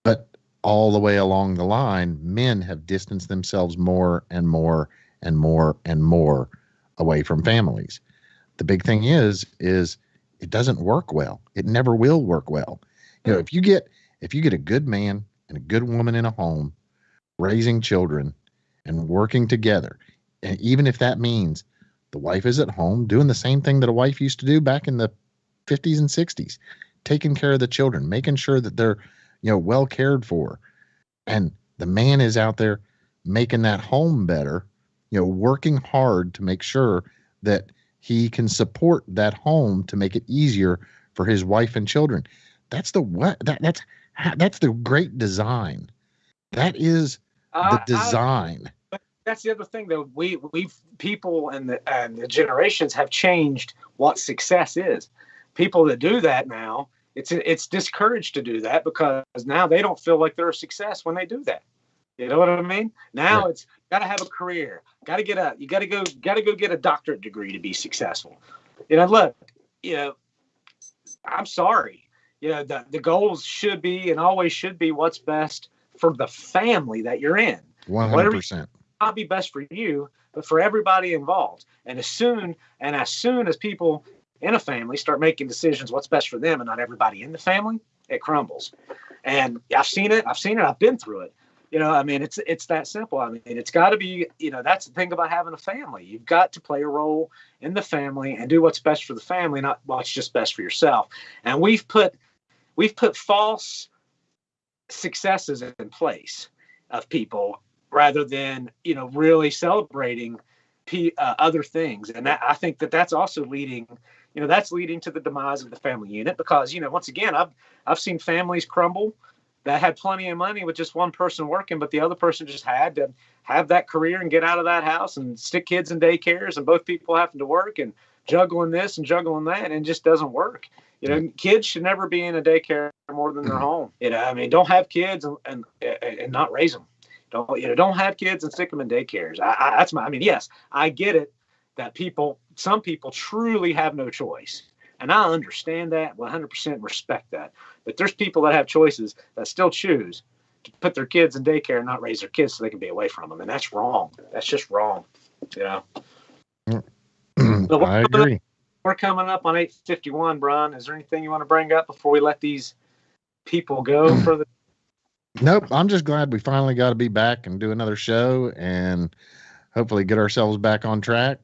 But all the way along the line, men have distanced themselves more and more and more and more away from families. The big thing is it doesn't work well. It never will work well. If you get a good man and a good woman in a home, raising children and working together, and even if that means the wife is at home doing the same thing that a wife used to do back in the 50s and 60s, taking care of the children, making sure that they're, well cared for, and the man is out there making that home better, working hard to make sure that he can support that home to make it easier for his wife and children. That's the great design That is the design. That's the other thing, though. We've people and the generations have changed what success is. People that do that now, it's discouraged to do that because now they don't feel like they're a success when they do that. You know what I mean? Now It's got to have a career. You got to go get a doctorate degree to be successful. Look, I'm sorry. The goals should be and always should be what's best for the family that you're in. 100%. Not be best for you, but for everybody involved. And as soon as people in a family start making decisions what's best for them and not everybody in the family, it crumbles. And I've seen it. I've been through it. It's that simple. It's got to be, that's the thing about having a family. You've got to play a role in the family and do what's best for the family, not what's just best for yourself. And we've put false successes in place of people rather than, really celebrating other things. And I think that's also leading to the demise of the family unit because, once again, I've seen families crumble that had plenty of money with just one person working, but the other person just had to have that career and get out of that house and stick kids in daycares and both people having to work and juggling this and juggling that, and it just doesn't work. Kids should never be in a daycare more than their home. Don't have kids and not raise them. Don't have kids and stick them in daycares. Yes, I get it that some people truly have no choice. And I understand that, 100% respect that. But there's people that have choices that still choose to put their kids in daycare and not raise their kids so they can be away from them. And that's wrong. That's just wrong. I agree. We're coming up on 8:51, Brian. Is there anything you want to bring up before we let these people go for the... Nope. I'm just glad we finally got to be back and do another show and hopefully get ourselves back on track.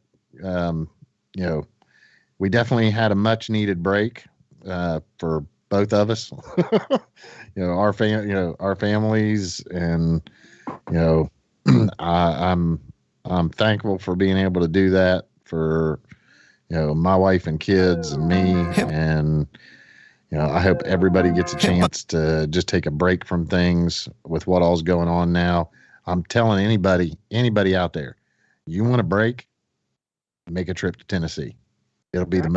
We definitely had a much needed break for both of us. Our families, and I'm thankful for being able to do that for my wife and kids and me, and I hope everybody gets a chance to just take a break from things with what all's going on now. I'm telling anybody out there, you want a break, make a trip to Tennessee. It'll be the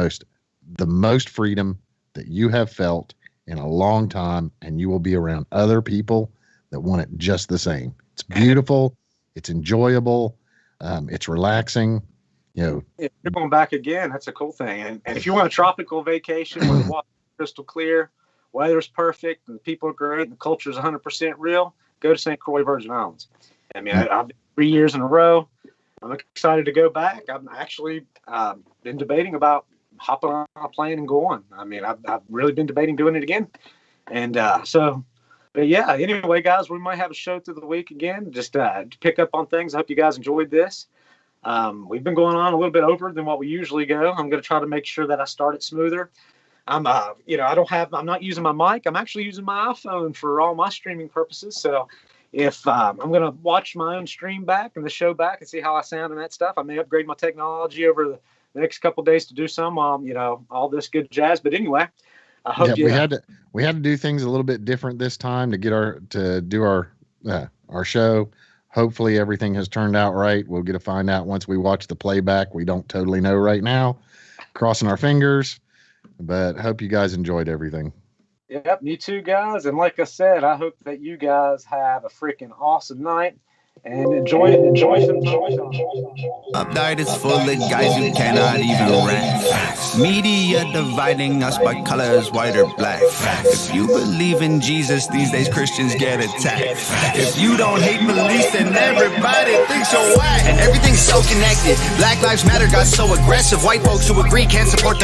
most freedom that you have felt in a long time, and you will be around other people that want it just the same. It's beautiful. It's enjoyable. It's relaxing. If you're going back again, that's a cool thing. And if you want a tropical vacation where the water's crystal clear, weather's perfect, and the people are great, and the culture is 100% real, go to St. Croix Virgin Islands. I've been 3 years in a row. I'm excited to go back. I'm actually been debating about hopping on a plane and going. I've really been debating doing it again. And anyway, guys, we might have a show through the week again, just to pick up on things. I hope you guys enjoyed this. We've been going on a little bit over than what we usually go. I'm going to try to make sure that I start it smoother. I'm not using my mic. I'm actually using my iPhone for all my streaming purposes. So if I'm going to watch my own stream back and the show back and see how I sound and that stuff, I may upgrade my technology over the next couple of days to do some, all this good jazz. But anyway, I hope we had to do things a little bit different this time to do our show. Hopefully everything has turned out right. We'll get to find out once we watch the playback. We don't totally know right now. Crossing our fingers, but hope you guys enjoyed everything. Yep, me too, guys. And like I said, I hope that you guys have a freaking awesome night and enjoy some. Update is full of guys who cannot even rap. Media dividing us by colors, white or black. If you believe in Jesus, these days Christians get attacked. If you don't hate police, then everybody thinks you're whack. And everything's so connected. Black Lives Matter got so aggressive. White folks who agree can't support the